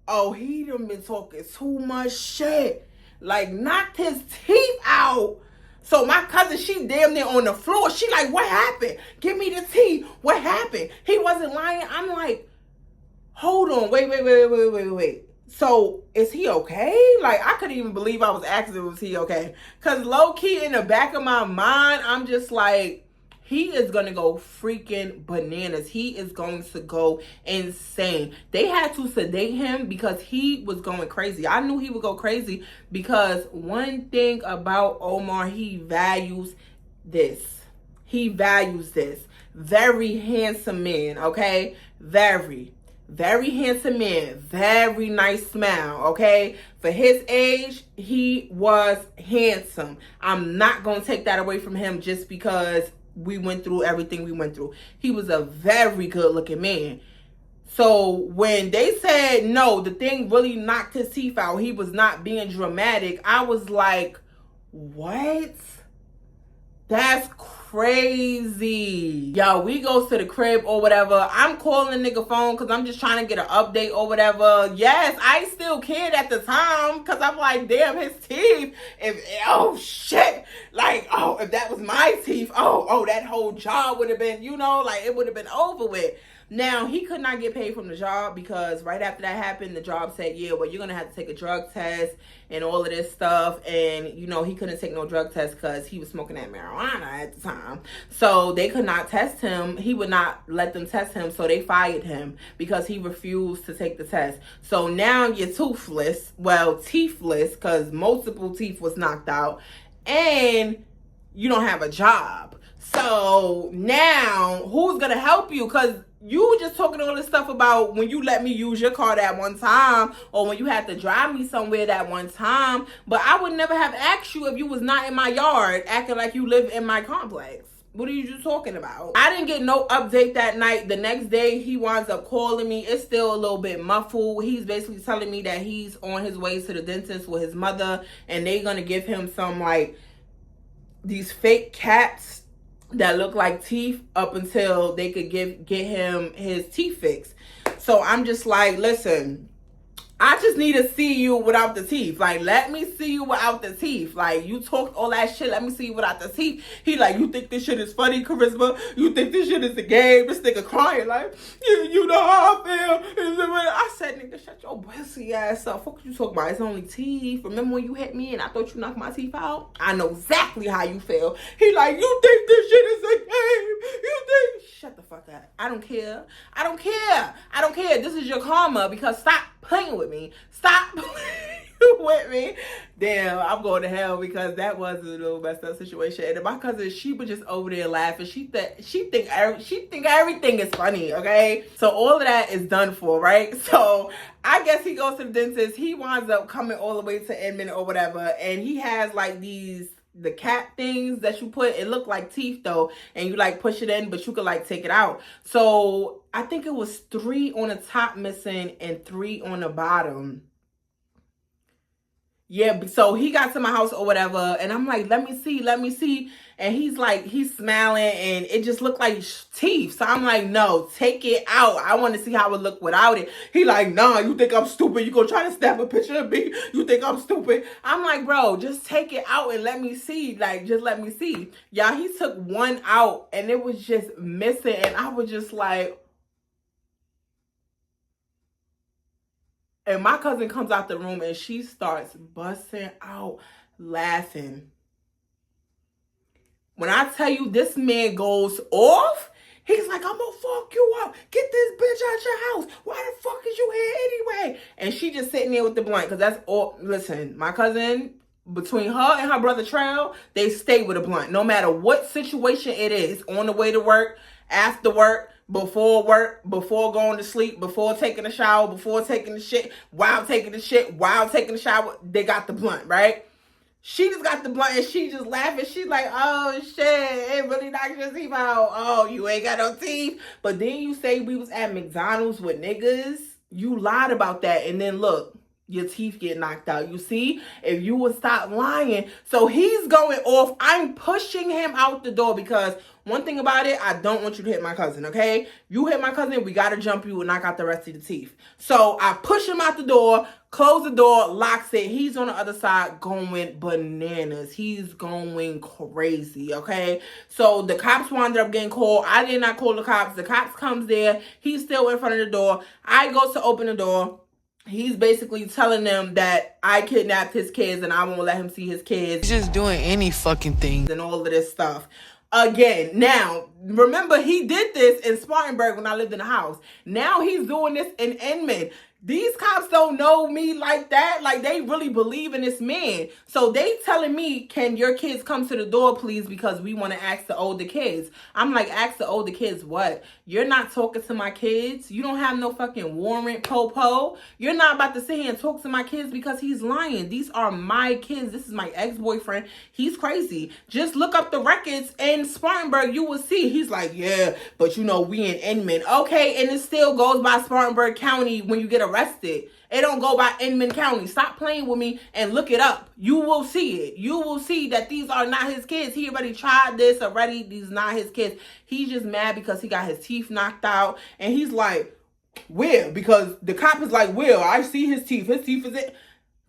Speaker 1: Oh, he done been talking too much shit. Like, knocked his teeth out. So my cousin, she damn near on the floor. She like, what happened? Give me the tea. What happened? He wasn't lying. I'm like, hold on. Wait. So, is he okay? Like, I couldn't even believe I was asking, was he okay? Because low-key in the back of my mind, I'm just like, he is going to go freaking bananas. He is going to go insane. They had to sedate him because he was going crazy. I knew he would go crazy because one thing about Omar, he values this. He values this. Very handsome man, okay? Very handsome man, very nice smile, okay? For his age, he was handsome. I'm not going to take that away from him just because we went through everything we went through. He was a very good looking man. So when they said, no, the thing really knocked his teeth out, he was not being dramatic, I was like, what? That's crazy. Yo, we goes to the crib or whatever. I'm calling the nigga phone because I'm just trying to get an update or whatever. Yes, I still cared at the time because I'm like, damn, his teeth. Oh, shit. Like, oh, if that was my teeth, oh, that whole job would have been, you know, like, it would have been over with. Now, he could not get paid from the job because right after that happened, the job said, yeah, well, you're going to have to take a drug test and all of this stuff. And, you know, he couldn't take no drug test because he was smoking that marijuana at the time. So they could not test him. He would not let them test him. So they fired him because he refused to take the test. So now you're toothless. Well, teethless because multiple teeth was knocked out. And you don't have a job. So now who's going to help you? Because you were just talking all this stuff about when you let me use your car that one time or when you had to drive me somewhere that one time. But I would never have asked you if you was not in my yard acting like you live in my complex. What are you talking about? I didn't get no update that night. The next day, he winds up calling me. It's still a little bit muffled. He's basically telling me that he's on his way to the dentist with his mother, and they're going to give him some, like, these fake caps that look like teeth up until they could get him his teeth fixed. So I'm just like, listen, I just need to see you without the teeth. Like, let me see you without the teeth. Like, you talk all that shit, let me see you without the teeth. He like, you think this shit is funny, Charisma? You think this shit is a game? This nigga crying like, you know how I feel. I said, nigga, shut your pussy ass up. Fuck you talking about? It's only teeth. Remember when you hit me and I thought you knocked my teeth out? I know exactly how you feel. He like, you think this shit is a game? You think? Shut the fuck up. I don't care. I don't care. I don't care. This is your karma, because stop playing with me. Stop playing with me. Damn, I'm going to hell, because that was a little messed up situation. And my cousin, she was just over there laughing. She think everything is funny, okay? So all of that is done for, right? So I guess he goes to the dentist. He winds up coming all the way to Edmond or whatever, and he has like the cap things that you put. It look like teeth though, and you like push it in, but you could like take it out. So I think it was 3 on the top missing and 3 on the bottom. Yeah, so he got to my house or whatever, and I'm like, let me see. And he's like, he's smiling, and it just looked like teeth. So I'm like, no, take it out. I want to see how it look without it. He like, nah, you think I'm stupid? You gonna try to snap a picture of me? You think I'm stupid? I'm like, bro, just take it out and let me see. Like, just let me see. Y'all, he took 1 out, and it was just missing, and I was just like, and my cousin comes out the room and she starts busting out laughing. When I tell you this man goes off, he's like, I'm gonna fuck you up. Get this bitch out your house. Why the fuck is you here anyway? And she just sitting there with the blunt, because that's all. Listen, my cousin, between her and her brother Trail, they stay with a blunt. No matter what situation it is, on the way to work, after work, before work, before going to sleep, before taking a shower, before taking the shit, while taking the shit, while taking the shower, they got the blunt, right? She just got the blunt and she just laughing. She's like, oh shit, it really knocked your teeth out. Oh, you ain't got no teeth. But then you say we was at McDonald's with niggas. You lied about that. And then look, your teeth get knocked out. You see, if you would stop lying. So he's going off. I'm pushing him out the door, because one thing about it, I don't want you to hit my cousin, okay? You hit my cousin, we got to jump you and knock out the rest of the teeth. So I push him out the door, close the door, locks it. He's on the other side going bananas. He's going crazy, okay? So the cops wound up getting called. I did not call the cops. The cops comes there. He's still in front of the door. I go to open the door. He's basically telling them that I kidnapped his kids and I won't let him see his kids.
Speaker 3: He's just doing any fucking thing.
Speaker 1: And all of this stuff. Again, now, remember, he did this in Spartanburg when I lived in the house. Now he's doing this in Edmond. These cops don't know me like that. Like, they really believe in this man. So they telling me, can your kids come to the door, please? Because we want to ask the older kids. I'm like, ask the older kids what? You're not talking to my kids. You don't have no fucking warrant, po-po. You're not about to sit here and talk to my kids because he's lying. These are my kids. This is my ex-boyfriend. He's crazy. Just look up the records in Spartanburg. You will see. He's like, yeah, but you know, we in Edmond. Okay, and it still goes by Spartanburg County when you get arrested. It don't go by Edmond County. Stop playing with me and look it up. You will see it. You will see that these are not his kids. He already tried this already. These not his kids. He's just mad because he got his teeth knocked out. And he's like, where? Because the cop is like, where? I see his teeth. His teeth is it.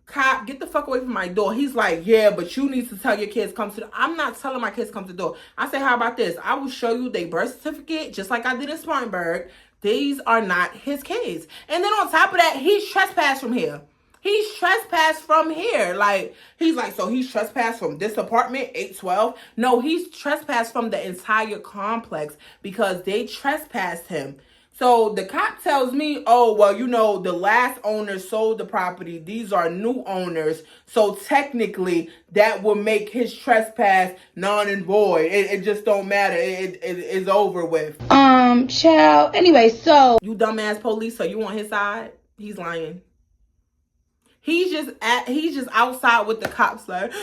Speaker 1: Cop, get the fuck away from my door. He's like, yeah, but you need to tell your kids come to the... I'm not telling my kids come to the door. I say, how about this? I will show you their birth certificate, just like I did in Spartanburg. These are not his kids. And then on top of that, he's trespassed from here. He's trespassed from here. Like, he's like, so he's trespassed from this apartment, 812? No, he's trespassed from the entire complex because they trespassed him. So the cop tells me, oh, well, you know, the last owner sold the property. These are new owners. So technically, that will make his trespass non and void. It just don't matter. It's over with.
Speaker 2: Child. Anyway, so.
Speaker 1: You dumbass police, so you on his side? He's lying. He's just outside with the cops like,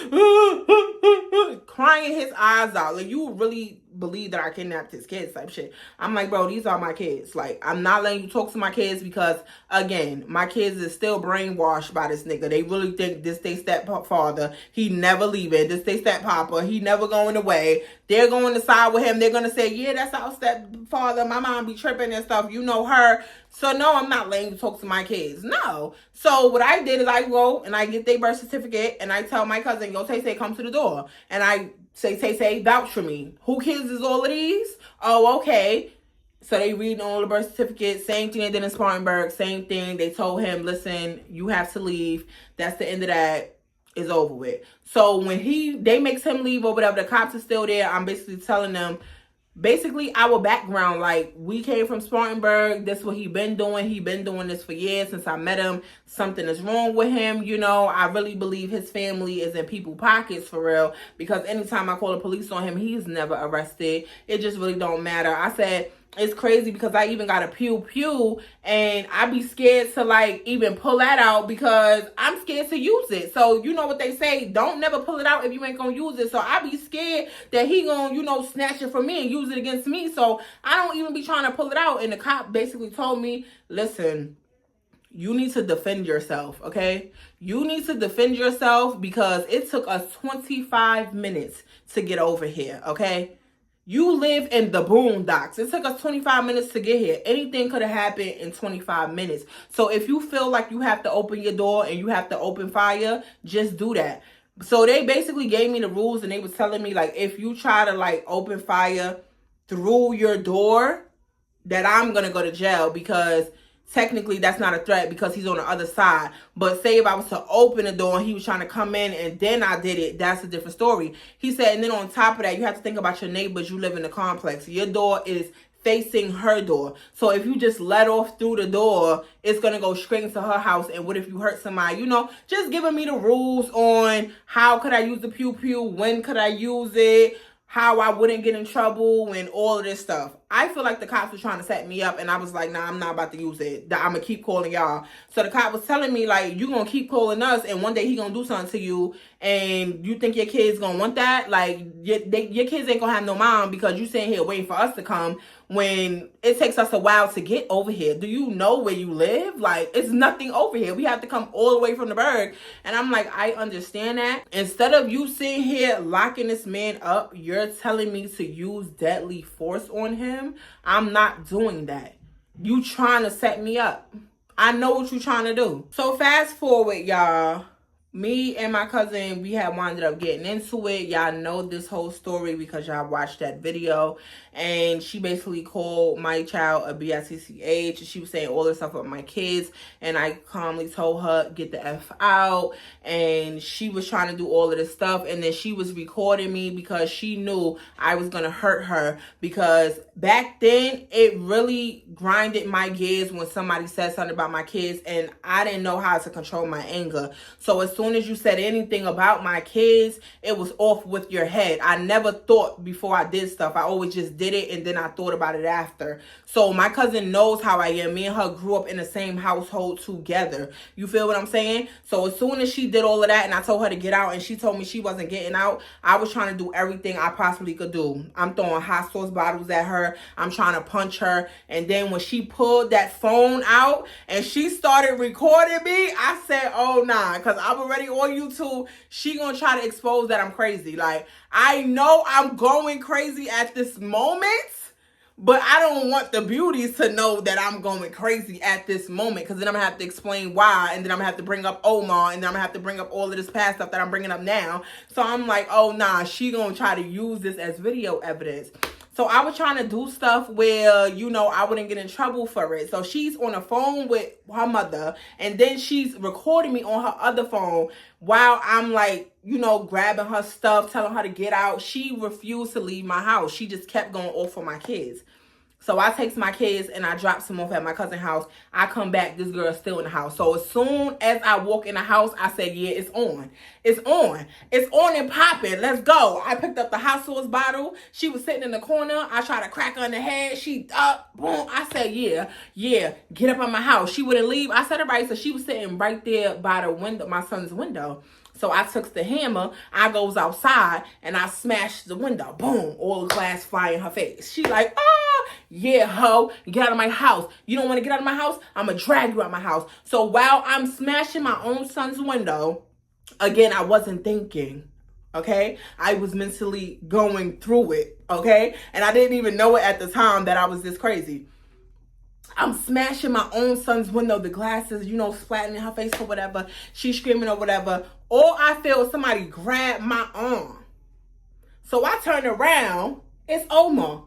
Speaker 1: crying his eyes out. Like, you really believe that I kidnapped his kids type shit. I'm like, bro, these are my kids. Like, I'm not letting you talk to my kids because, again, my kids is still brainwashed by this nigga. They really think this they stepfather. He never leaving. This they steppapa. He never going away. They're going to side with him. They're going to say, yeah, that's our stepfather. My mom be tripping and stuff. You know her. So, no, I'm not letting you talk to my kids. No. So, what I did is I go and I get their birth certificate and I tell my cousin, yo, Tay, come to the door. And I say, Tay, vouch for me. Who kids is all of these? Oh, okay. So they read all the birth certificates. Same thing they did in Spartanburg. Same thing. They told him, listen, you have to leave. That's the end of that. Is over with. So when they makes him leave or whatever, the cops are still there. I'm basically telling them, basically our background, like we came from Spartanburg. This is what he been doing. He been doing this for years since I met him. Something is wrong with him. You know, I really believe his family is in people's pockets for real, because anytime I call the police on him, he's never arrested. It just really don't matter. I said, it's crazy because I even got a pew and I be scared to like even pull that out because I'm scared to use it. So you know what they say, don't never pull it out if you ain't gonna use it. So I be scared that he gonna, you know, snatch it from me and use it against me. So I don't even be trying to pull it out. And the cop basically told me, listen, you need to defend yourself, okay? You need to defend yourself because it took us 25 minutes to get over here, okay? You live in the boondocks. It took us 25 minutes to get here. Anything could have happened in 25 minutes. So if you feel like you have to open your door and you have to open fire, just do that. So they basically gave me the rules and they was telling me, like, if you try to, like, open fire through your door, that I'm going to go to jail because technically that's not a threat because he's on the other side. But say if I was to open the door and he was trying to come in and then I did it, that's a different story. He said, and then on top of that, you have to think about your neighbors. You live in the complex. Your door is facing her door. So if you just let off through the door, it's going to go straight into her house. And what if you hurt somebody? You know, just giving me the rules on how could I use the pew, when could I use it, how I wouldn't get in trouble and all of this stuff. I feel like the cops were trying to set me up and I was like, nah, I'm not about to use it. I'm going to keep calling y'all. So the cop was telling me, like, you going to keep calling us and one day he going to do something to you and you think your kid's going to want that? Like, your kids ain't going to have no mom because you sitting here waiting for us to come when it takes us a while to get over here. Do you know where you live? Like, it's nothing over here. We have to come all the way from the burg. And I'm like, I understand that. Instead of you sitting here locking this man up, you're telling me to use deadly force on him. I'm not doing that. You trying to set me up. I know what you trying to do. So fast forward, y'all. Me and my cousin, we had wound up getting into it. Y'all know this whole story because y'all watched that video. And she basically called my child a bitch. She was saying all this stuff about my kids. And I calmly told her, get the F out. And she was trying to do all of this stuff. And then she was recording me because she knew I was going to hurt her. Because back then, it really grinded my gears when somebody said something about my kids. And I didn't know how to control my anger. So as soon as you said anything about my kids, it was off with your head. I never thought before I did stuff. I always just did it and then I thought about it after. So my cousin knows how I am. Me and her grew up in the same household together. You feel what I'm saying? So as soon as she did all of that and I told her to get out and she told me she wasn't getting out, I was trying to do everything I possibly could do. I'm throwing hot sauce bottles at her. I'm trying to punch her. And then when she pulled that phone out and she started recording me, I said, oh nah, because I'm already on YouTube. She gonna try to expose that I'm crazy. Like, I know I'm going crazy at this moment, but I don't want the beauties to know that I'm going crazy at this moment, because then I'm going to have to explain why, and then I'm going to have to bring up Omar, and then I'm going to have to bring up all of this past stuff that I'm bringing up now. So I'm like, oh, nah, she going to try to use this as video evidence. So I was trying to do stuff where, you know, I wouldn't get in trouble for it. So she's on the phone with her mother, and then she's recording me on her other phone while I'm like, you know, grabbing her stuff, telling her to get out. She refused to leave my house. She just kept going off for my kids. So I takes my kids and I drops them off at my cousin's house. I come back, this girl is still in the house. So as soon as I walk in the house, I said, yeah, it's on. It's on. It's on and popping. Let's go. I picked up the hot sauce bottle. She was sitting in the corner. I tried to crack her in the head. She up, boom. I said, yeah, get up on my house. She wouldn't leave. I said it right. So she was sitting right there by the window, my son's window. So I took the hammer, I goes outside, and I smashed the window. Boom, all the glass fly in her face. She like, yeah, ho, get out of my house. You don't want to get out of my house? I'm going to drag you out of my house. So while I'm smashing my own son's window, again, I wasn't thinking, okay? I was mentally going through it, okay? And I didn't even know it at the time that I was this crazy. I'm smashing my own son's window, the glasses, splatting in her face or whatever. She's screaming or whatever. All I feel is somebody grab my arm. So I turn around. It's Omar.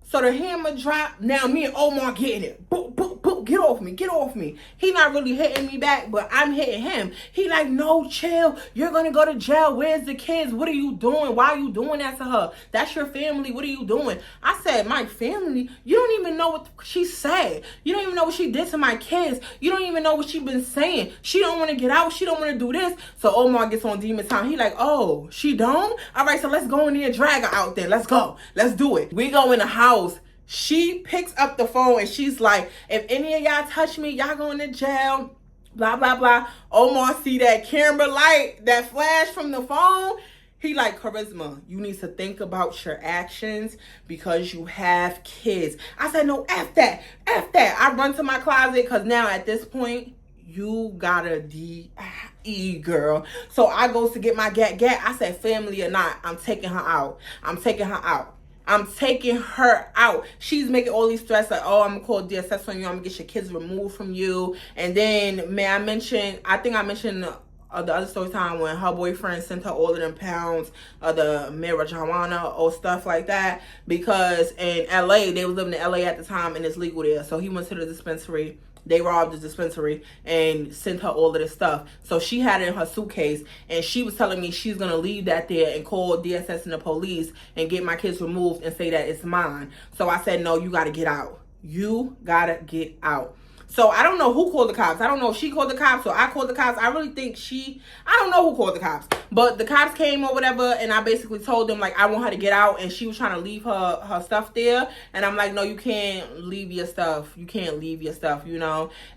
Speaker 1: So the hammer dropped. Now me and Omar getting it. Boop, boop, boop. Get off me. Get off me. He not really hitting me back, but I'm hitting him. He like, no, chill. You're going to go to jail. Where's the kids? What are you doing? Why are you doing that to her? That's your family. What are you doing? I said, my family? You don't even know what she said. You don't even know what she did to my kids. You don't even know what she been saying. She don't want to get out. She don't want to do this. So Omar gets on demon time. He like, oh, she don't? All right, so let's go in there and drag her out there. Let's go. Let's do it. We go in the house. She picks up the phone and she's like, if any of y'all touch me, y'all going to jail, blah, blah, blah. Omar see that camera light, that flash from the phone. He like, Charisma, you need to think about your actions because you have kids. I said, no, F that. I run to my closet because now at this point, you got a D.E. girl. So I goes to get my gat. I said, family or not, I'm taking her out. I'm taking her out. She's making all these threats like, oh, I'm going to call DSS on you. I'm going to get your kids removed from you. And then, I think I mentioned the other story time when her boyfriend sent her all of them pounds of the marijuana or stuff like that. Because in LA, they was living in LA at the time and it's legal there. So he went to the dispensary. They robbed the dispensary and sent her all of this stuff. So she had it in her suitcase and she was telling me she's going to leave that there and call DSS and the police and get my kids removed and say that it's mine. So I said, no, you got to get out. You got to get out. So I don't know who called the cops. I don't know if she called the cops or I called the cops. I really think I don't know who called the cops. But the cops came or whatever and I basically told them like I want her to get out and she was trying to leave her stuff there. And I'm like, no, you can't leave your stuff. You can't leave your stuff,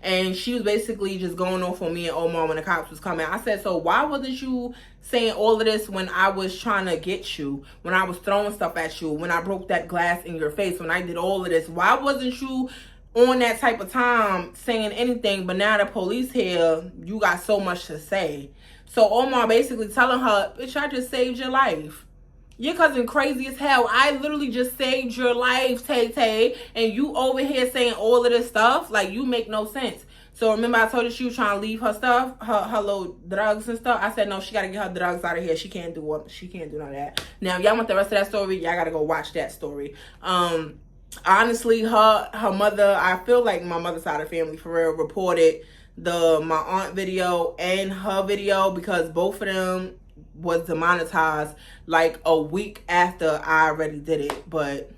Speaker 1: And she was basically just going off on me and Omar when the cops was coming. I said, so why wasn't you saying all of this when I was trying to get you, when I was throwing stuff at you, when I broke that glass in your face, when I did all of this? Why wasn't you on that type of time saying anything? But now the police here, you got so much to say. So Omar basically telling her, bitch, I just saved your life. Your cousin crazy as hell. I literally just saved your life, Tay, and you over here saying all of this stuff. Like, you make no sense. So remember I told you she was trying to leave her stuff, her little drugs and stuff. I said, no, she got to get her drugs out of here. She can't do none of that. Now, y'all want the rest of that story? Y'all got to go watch that story. Honestly, her mother, I feel like my mother's side of the family for real reported my aunt video and her video because both of them was demonetized like a week after I already did it. But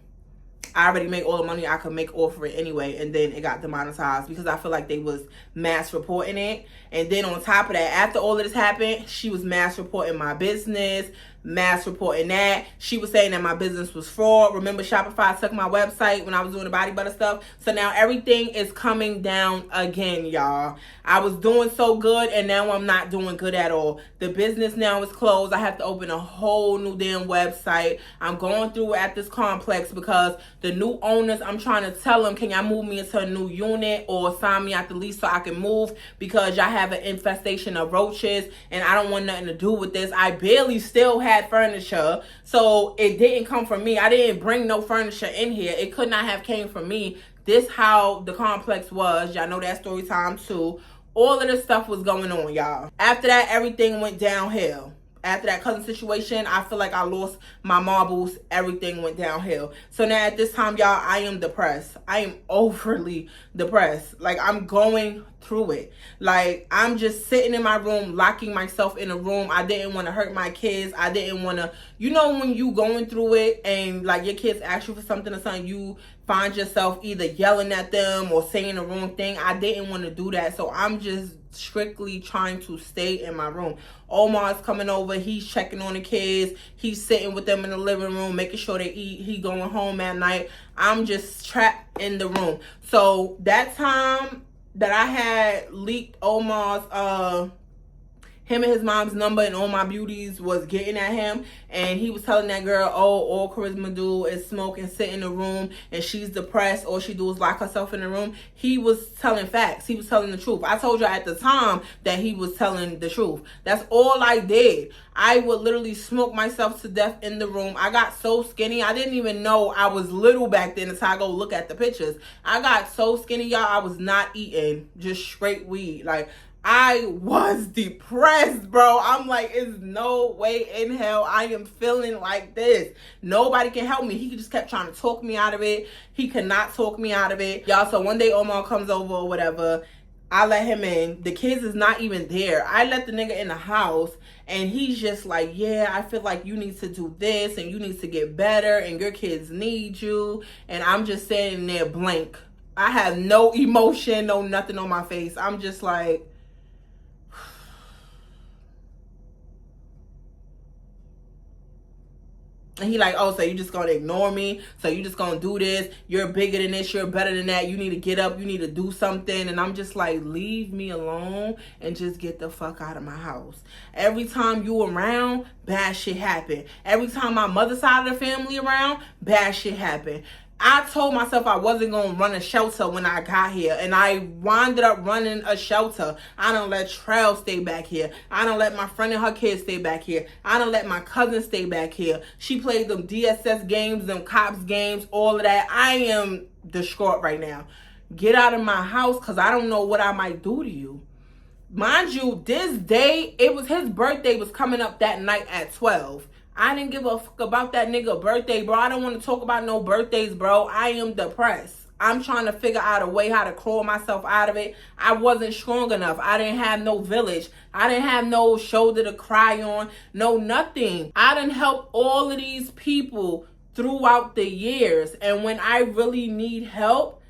Speaker 1: I already made all the money I could make off of it anyway, and then it got demonetized because I feel like they was mass reporting it. And then on top of that, after all of this happened, she was mass reporting my business, mass reporting that. She was saying that my business was fraud. Remember, Shopify took my website when I was doing the body butter stuff. So now everything is coming down again, y'all. I was doing so good, and now I'm not doing good at all. The business now is closed. I have to open a whole new damn website. I'm going through at this complex because the new owners, I'm trying to tell them, can y'all move me into a new unit or sign me out the lease so I can move because y'all have an infestation of roaches, and I don't want nothing to do with this. I barely still have furniture, so it didn't come from me. I didn't bring no furniture in here. It could not have came from me. This how the complex was. Y'all know that story time too. All of this stuff was going on, y'all. After that, everything went downhill. After that cousin situation, I feel like I lost my marbles. Everything went downhill. So now at this time, y'all, I am depressed. I am overly depressed. Like, I'm going through it. Like, I'm just sitting in my room, locking myself in a room. I didn't want to hurt my kids. I didn't want to, when you going through it and like your kids ask you for something or something, you find yourself either yelling at them or saying the wrong thing. I didn't want to do that. So I'm just strictly trying to stay in my room. Omar's coming over. He's checking on the kids. He's sitting with them in the living room, making sure they eat. He going home at night. I'm just trapped in the room. So that time that I had leaked Omar's, him and his mom's number, and all my beauties was getting at him, and he was telling that girl, oh, all Charisma do is smoke and sit in the room, and she's depressed, all she do is lock herself in the room. He was telling facts. He was telling the truth. I told you at the time that he was telling the truth. That's all I did. I would literally smoke myself to death in the room. I got so skinny. I didn't even know I was little back then until I go look at the pictures. I got so skinny, y'all. I was not eating, just straight weed. Like, I was depressed, bro. I'm like, it's no way in hell I am feeling like this. Nobody can help me. He just kept trying to talk me out of it. He could not talk me out of it. Y'all, so one day Omar comes over or whatever. I let him in. The kids is not even there. I let the nigga in the house, and he's just like, yeah, I feel like you need to do this, and you need to get better, and your kids need you. And I'm just sitting there blank. I have no emotion, no nothing on my face. I'm just like, and he like, oh, so you just gonna ignore me? So you just gonna do this? You're bigger than this. You're better than that. You need to get up. You need to do something. And I'm just like, leave me alone and just get the fuck out of my house. Every time you around, bad shit happen. Every time my mother's side of the family around, bad shit happen. I told myself I wasn't going to run a shelter when I got here, and I wound up running a shelter. I don't let Trail stay back here. I don't let my friend and her kids stay back here. I don't let my cousin stay back here. She played them DSS games, them cops games, all of that. I am distraught right now. Get out of my house, because I don't know what I might do to you. Mind you, this day, it was his birthday was coming up that night at 12. I didn't give a fuck about that nigga birthday, bro. I don't want to talk about no birthdays, bro. I am depressed. I'm trying to figure out a way how to crawl myself out of it. I wasn't strong enough. I didn't have no village. I didn't have no shoulder to cry on. No nothing. I done helped all of these people throughout the years. And when I really need help,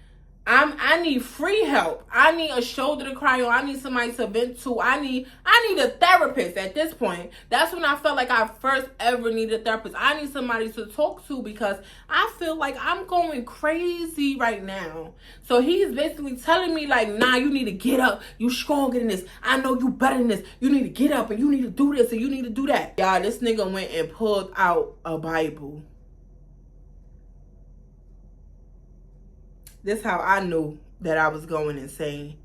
Speaker 1: I need free help. I need a shoulder to cry on. I need somebody to vent to. I need a therapist at this point. That's when I felt like I first ever needed a therapist. I need somebody to talk to because I feel like I'm going crazy right now. So he's basically telling me like, nah, you need to get up. You stronger than this. I know you better than this. You need to get up and you need to do this and you need to do that. Y'all, this nigga went and pulled out a Bible. This is how I knew that I was going insane.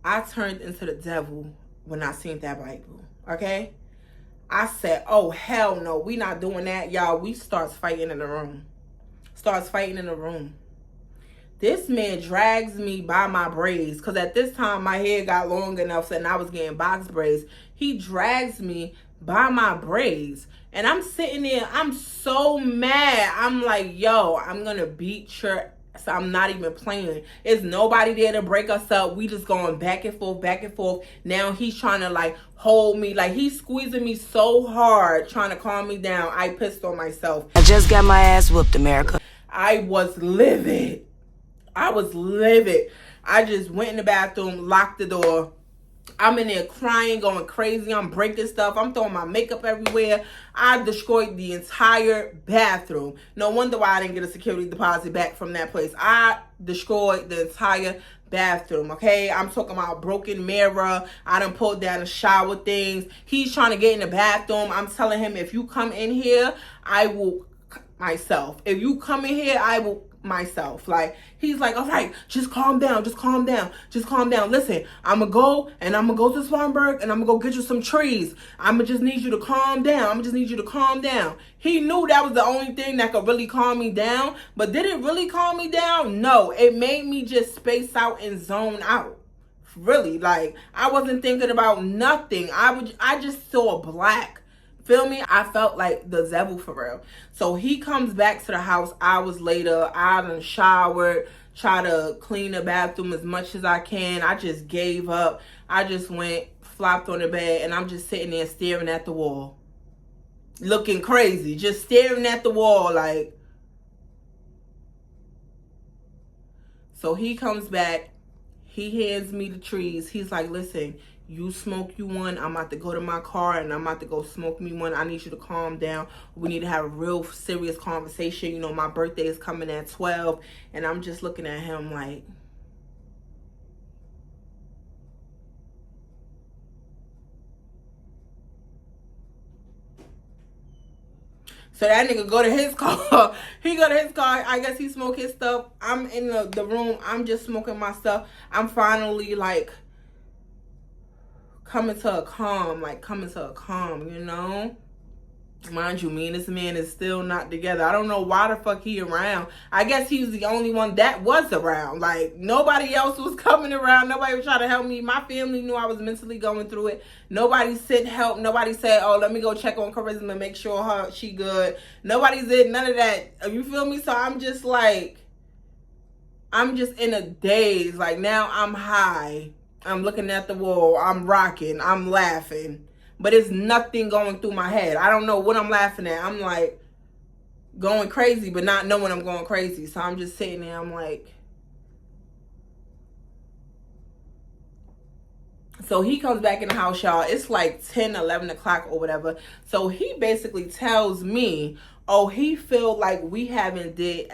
Speaker 1: I turned into the devil when I seen that Bible, okay? I said, oh, hell no, we not doing that, y'all. We starts fighting in the room. This man drags me by my braids, because at this time, my hair got long enough and I was getting box braids. He drags me by my braids, and I'm sitting there, I'm so mad. I'm like, yo, I'm going to beat your. So I'm not even playing. There's nobody there to break us up. We just going back and forth, back and forth. Now he's trying to like hold me. Like he's squeezing me so hard, trying to calm me down. I pissed on myself.
Speaker 5: I just got my ass whooped, America.
Speaker 1: I was livid. I just went in the bathroom, locked the door. I'm in there crying, going crazy. I'm breaking stuff. I'm throwing my makeup everywhere. I destroyed the entire bathroom. No wonder why I didn't get a security deposit back from that place. I destroyed the entire bathroom, okay? I'm talking about broken mirror. I done pulled down the shower things. He's trying to get in the bathroom. I'm telling him, if you come in here, I will myself. If you come in here, I will myself. Like, he's like, all right, just calm down. Listen, I'm gonna go to Swanberg and I'm gonna go get you some trees. I'm gonna just need you to calm down. He knew that was the only thing that could really calm me down, but did it really calm me down? No, it made me just space out and zone out. Really, like, I wasn't thinking about nothing. I just saw black. Feel me? I felt like the devil for real. So he comes back to the house hours later. I done showered, try to clean the bathroom as much as I can. I just gave up. I just went, flopped on the bed, and I'm just sitting there staring at the wall. Looking crazy. Just staring at the wall like, So he comes back. He hands me the trees. He's like, listen, you smoke you one. I'm about to go to my car and I'm about to go smoke me one. I need you to calm down. We need to have a real serious conversation. You know, my birthday is coming at 12. And I'm just looking at him like, so that nigga go to his car. He go to his car. I guess he smoke his stuff. I'm in the room. I'm just smoking my stuff. I'm finally like coming to a calm, you know? Mind you, me and this man is still not together. I don't know why the fuck he around. I guess he was the only one that was around. Like, nobody else was coming around. Nobody was trying to help me. My family knew I was mentally going through it. Nobody sent help. Nobody said, oh, let me go check on Charisma and make sure she good. Nobody did none of that. You feel me? So I'm just like, I'm just in a daze. Like, now I'm high. I'm looking at the wall. I'm rocking. I'm laughing. But it's nothing going through my head. I don't know what I'm laughing at. I'm like going crazy, but not knowing I'm going crazy. So I'm just sitting there. I'm like. So he comes back in the house, y'all. It's like 10, 11 o'clock or whatever. So he basically tells me, oh, he feel like we haven't did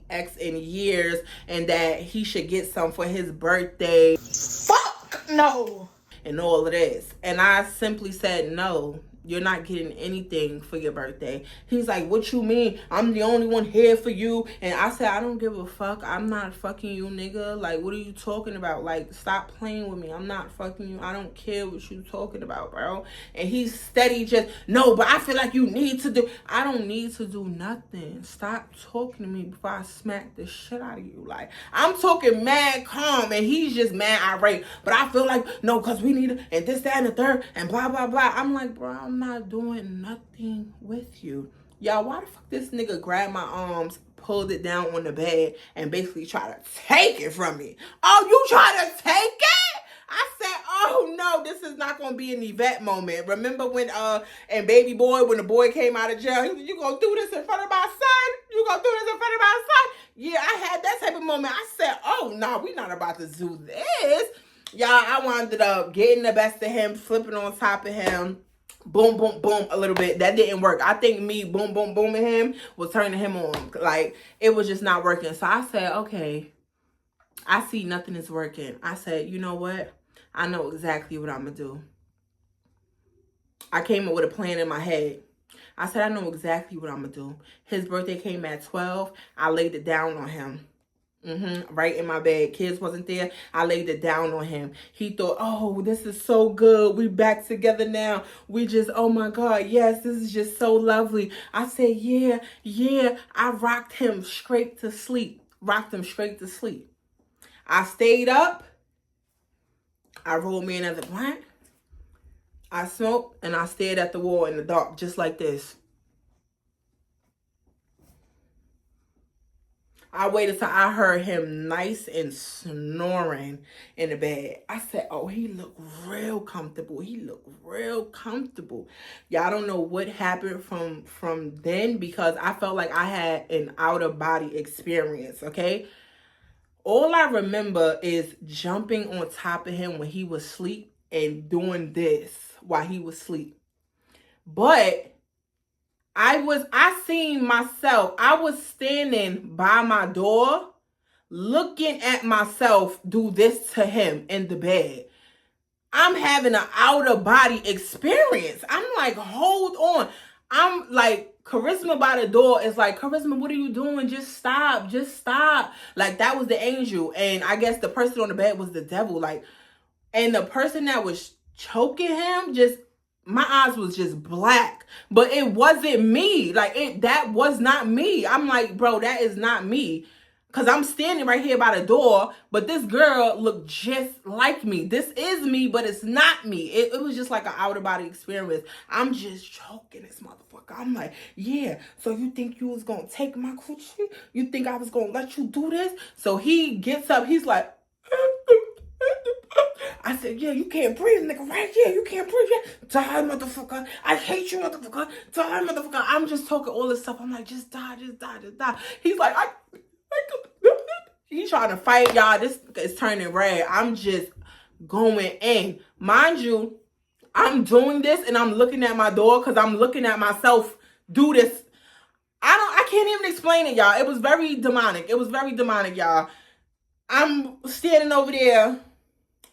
Speaker 1: sex in years and that he should get some for his birthday.
Speaker 2: Fuck no.
Speaker 1: And all of this. And I simply said, no, you're not getting anything for your birthday. He's like, what you mean? I'm the only one here for you. And I said, I don't give a fuck. I'm not fucking you, nigga. Like, what are you talking about? Like, stop playing with me. I'm not fucking you. I don't care what you talking about, bro. And he's steady just, no, but I feel like you need to do. I don't need to do nothing. Stop talking to me before I smack the shit out of you. Like, I'm talking mad calm and he's just mad irate. But I feel like, no, because we need to, and this, that, and the third, and blah, blah, blah. I'm like, bro, I'm not doing nothing with you. Y'all, why the fuck this nigga grabbed my arms, pulled it down on the bed, and basically tried to take it from me? Oh, you trying to take it? I said, oh no, this is not gonna be an Yvette moment. Remember when and Baby Boy, when the boy came out of jail, he said, you gonna do this in front of my son? You gonna do this in front of my son? Yeah, I had that type of moment. I said, oh no, we not about to do this. Y'all, I wound up getting the best of him, flipping on top of him. Boom, boom, boom, a little bit. That didn't work. I think me boom, boom, booming him was turning him on. Like, it was just not working. So I said, okay, I see nothing is working. I said, you know what? I know exactly what I'm going to do. I came up with a plan in my head. I said, I know exactly what I'm going to do. His birthday came at 12. I laid it down on him. Right in my bed. Kids wasn't there. I laid it down on him. He thought, oh, this is so good. We back together now. We just, oh my God, yes, this is just so lovely. I said, yeah. I rocked him straight to sleep. I stayed up. I rolled me another blunt. I smoked and I stared at the wall in the dark just like this. I waited till I heard him nice and snoring in the bed. I said, oh, he looked real comfortable. Y'all don't know what happened from then because I felt like I had an out-of-body experience, okay? All I remember is jumping on top of him when he was asleep and doing this while he was asleep. But I seen myself. I was standing by my door looking at myself do this to him in the bed. I'm having an out-of-body experience. I'm like, hold on. I'm like, Charisma by the door is like, Charisma, what are you doing? Just stop. Like, that was the angel. And I guess the person on the bed was the devil. Like, and the person that was choking him just, my eyes was just black, but it wasn't me. Like, that was not me. I'm like, bro, that is not me. Because I'm standing right here by the door, but this girl looked just like me. This is me, but it's not me. It was just like an out-of-body experience. I'm just choking this motherfucker. I'm like, yeah, so you think you was going to take my coochie? You think I was going to let you do this? So he gets up. He's like, I said, yeah, you can't breathe, nigga, right? Yeah, you can't breathe. Yeah. Die, motherfucker. I hate you, motherfucker. Die, motherfucker. I'm just talking all this stuff. I'm like, just die. He's like, He trying to fight, y'all. This is turning red. I'm just going in. Mind you, I'm doing this and I'm looking at my door because I'm looking at myself do this. I can't even explain it, y'all. It was very demonic. It was very demonic, y'all. I'm standing over there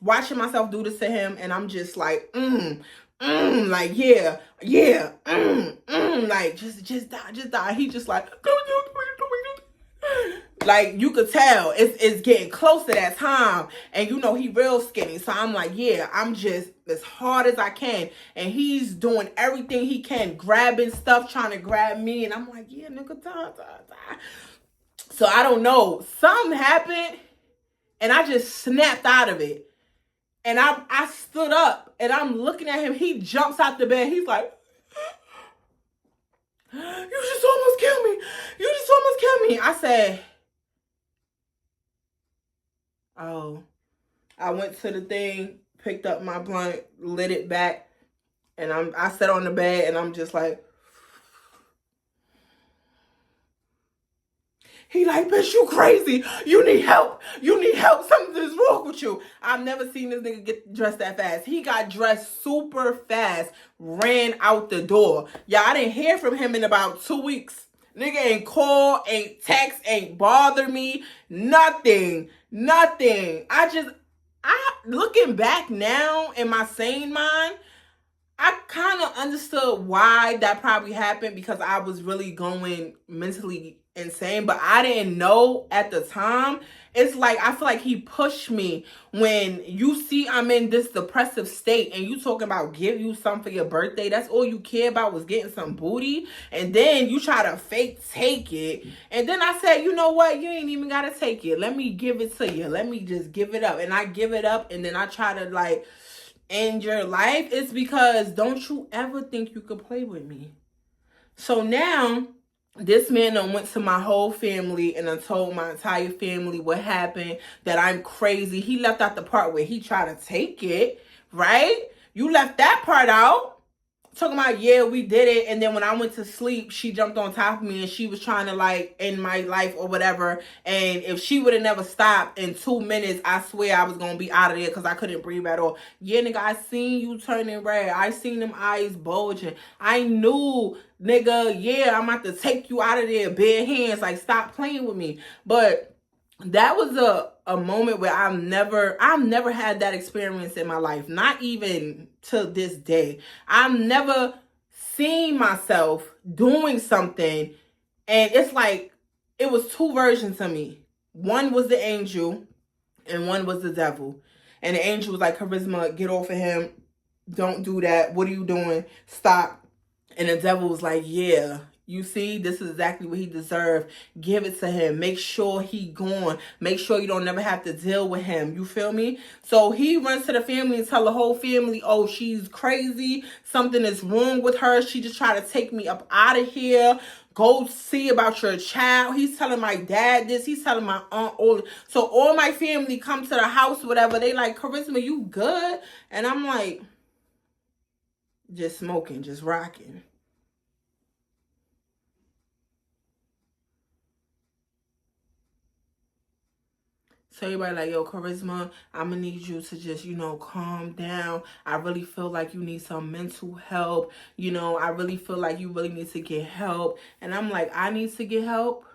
Speaker 1: watching myself do this to him, and I'm just like, like, yeah, like, just die. He just like, like, you could tell it's getting close to that time, and you know he real skinny, so I'm like, yeah, I'm just as hard as I can, and he's doing everything he can, grabbing stuff, trying to grab me, and I'm like, yeah, nigga, die. So I don't know, something happened, and I just snapped out of it, and I stood up, and I'm looking at him. He jumps out the bed. He's like, you just almost killed me. You just almost killed me. I said, oh. I went to the thing, picked up my blunt, lit it back, and I sat on the bed, and I'm just like, he like, bitch, you crazy. You need help. You need help. Something is wrong with you. I've never seen this nigga get dressed that fast. He got dressed super fast, ran out the door. Yeah, I didn't hear from him in about 2 weeks. Nigga ain't call, ain't text, ain't bother me. Nothing. Looking back now in my sane mind, I kind of understood why that probably happened, because I was really going mentally insane, but I didn't know at the time. It's like, I feel like he pushed me. When you see I'm in this depressive state and you talking about give you something for your birthday, that's all you care about was getting some booty, and then you try to fake take it. And then I said, you know what, you ain't even gotta take it, let me give it to you, let me just give it up. And I give it up, and then I try to like end your life. It's because don't you ever think you could play with me. So now this man done went to my whole family and done told my entire family what happened, that I'm crazy. He left out the part where he tried to take it, right? You left that part out. Talking about, yeah, we did it, and then when I went to sleep, she jumped on top of me, and she was trying to, like, end my life or whatever, and if she would have never stopped in 2 minutes, I swear I was going to be out of there because I couldn't breathe at all. Yeah, nigga, I seen you turning red. I seen them eyes bulging. I knew, nigga, yeah, I'm about to take you out of there, bare hands, like, stop playing with me. But that was a moment where I've never had that experience in my life. Not even to this day. I've never seen myself doing something, and it's like, it was two versions of me. One was the angel, and one was the devil. And the angel was like, Charisma, get off of him. Don't do that. What are you doing? Stop. And the devil was like, yeah, you see, this is exactly what he deserved. Give it to him. Make sure he gone. Make sure you don't never have to deal with him. You feel me? So he runs to the family and tell the whole family, oh, she's crazy. Something is wrong with her. She just tried to take me up out of here. Go see about your child. He's telling my dad this. He's telling my aunt all. So all my family come to the house, whatever. They like, Charisma, you good? And I'm like, just smoking, just rocking. So everybody like, yo, Charisma, I'm going to need you to just, calm down. I really feel like you need some mental help. I really feel like you really need to get help. And I'm like, I need to get help?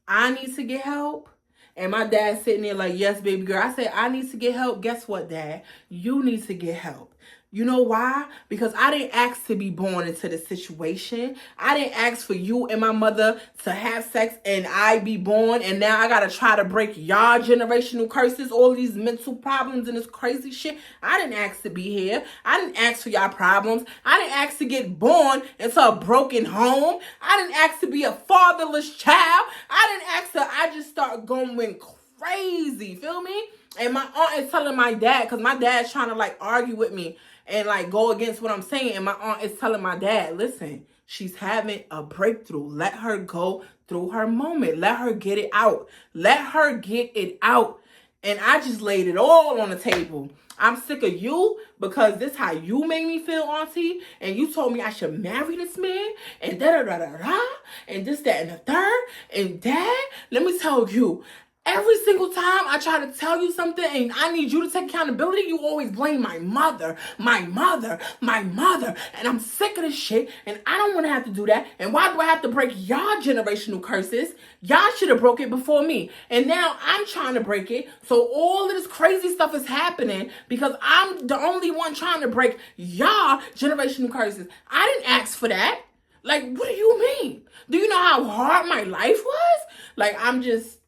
Speaker 1: I need to get help? And my dad's sitting there like, yes, baby girl. I said, I need to get help. Guess what, Dad? You need to get help. You know why? Because I didn't ask to be born into this situation. I didn't ask for you and my mother to have sex and I be born, and now I gotta try to break y'all generational curses, all these mental problems and this crazy shit. I didn't ask to be here. I didn't ask for y'all problems. I didn't ask to get born into a broken home. I didn't ask to be a fatherless child. I just start going crazy, feel me? And my aunt is telling my dad, because my dad's trying to like argue with me and like go against what I'm saying. And my aunt is telling my dad, listen, she's having a breakthrough. Let her go through her moment. Let her get it out. Let her get it out. And I just laid it all on the table. I'm sick of you because this how you made me feel, auntie. And you told me I should marry this man and da-da-da-da-da. And this, that, and the third. And dad, let me tell you,
Speaker 2: Every single time I try to tell you something and I need you to take accountability, you always blame my mother, my mother, my mother. And I'm sick of this shit and I don't want to have to do that. And why do I have to break y'all generational curses? Y'all should have broke it before me. And now I'm trying to break it. So all of this crazy stuff is happening because I'm the only one trying to break y'all generational curses. I didn't ask for that. Like, what do you mean? Do you know how hard my life was? Like, I'm just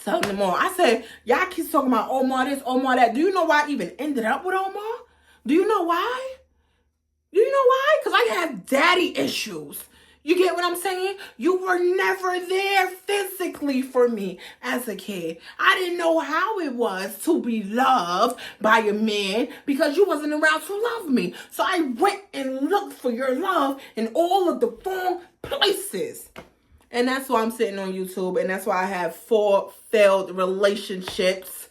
Speaker 2: telling them all. I said, y'all keep talking about Omar this, Omar that. Do you know why I even ended up with Omar? Do you know why? Do you know why? Because I have daddy issues. You get what I'm saying? You were never there physically for me as a kid. I didn't know how it was to be loved by a man because you wasn't around to love me. So I went and looked for your love in all of the wrong places. And that's why I'm sitting on YouTube. And that's why I have 4 failed relationships,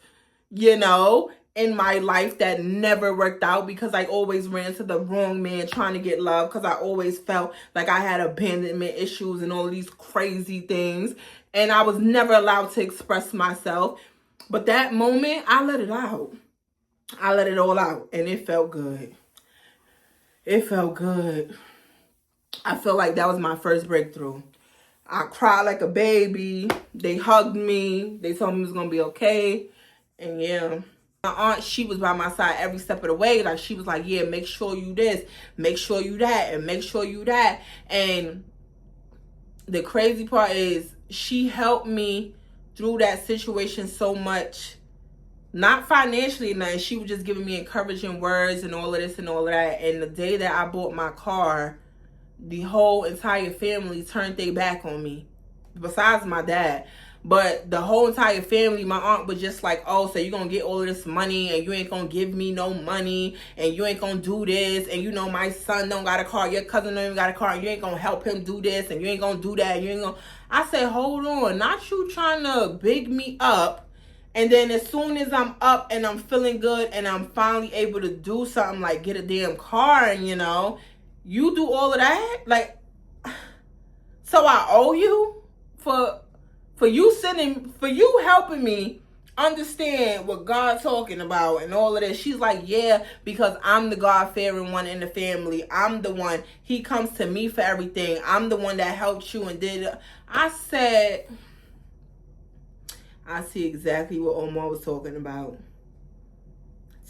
Speaker 2: you know, in my life that never worked out because I always ran to the wrong man trying to get love because I always felt like I had abandonment issues and all of these crazy things. And I was never allowed to express myself. But that moment, I let it out. I let it all out. And it felt good. It felt good. I feel like that was my first breakthrough. I cried like a baby. They hugged me. They told me it was going to be okay. And yeah. My aunt, she was by my side every step of the way. Like, she was like, yeah, make sure you this, make sure you that, and make sure you that. And the crazy part is she helped me through that situation so much. Not financially, nothing. She was just giving me encouraging words and all of this and all of that. And the day that I bought my car, the whole entire family turned their back on me. Besides my dad. But the whole entire family, my aunt was just like, oh, so you're going to get all of this money and you ain't going to give me no money and you ain't going to do this. And you know, my son don't got a car. Your cousin don't even got a car. And you ain't going to help him do this and you ain't going to do that. And you ain't going to. I said, hold on. Not you trying to big me up. And then as soon as I'm up and I'm feeling good and I'm finally able to do something like get a damn car and, you know, you do all of that? Like, so I owe you for you helping me understand what God's talking about and all of this. She's like, yeah, because I'm the God-fearing one in the family. I'm the one. He comes to me for everything. I'm the one that helped you and did it. I said, I see exactly what Omar was talking about.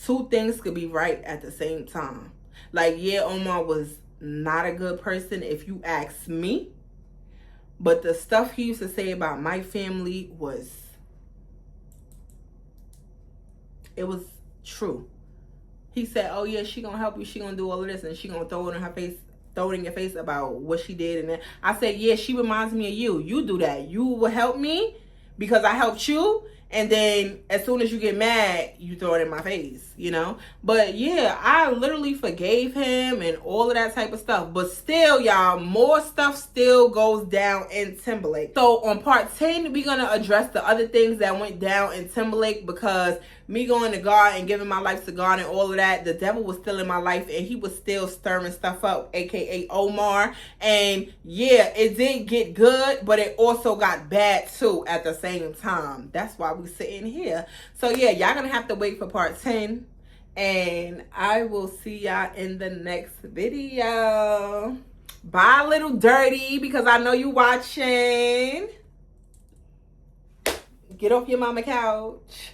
Speaker 2: 2 things could be right at the same time. Like, yeah, Omar was not a good person if you ask me. But the stuff he used to say about my family was, it was true. He said, oh yeah, she gonna help you. She gonna do all of this and she gonna throw it in her face, throw it in your face about what she did. And then I said, yeah, she reminds me of you. You do that. You will help me because I helped you. And then as soon as you get mad, you throw it in my face, you know? But yeah, I literally forgave him and all of that type of stuff. But still, y'all, more stuff still goes down in Timberlake. So on part 10, we're going to address the other things that went down in Timberlake because me going to God and giving my life to God and all of that, the devil was still in my life and he was still stirring stuff up, aka Omar. And yeah, it did get good, but it also got bad too at the same time. That's why we sitting here. So yeah, y'all gonna have to wait for part 10 and I will see y'all in the next video. Bye, little dirty, because I know you watching. Get off your mama couch.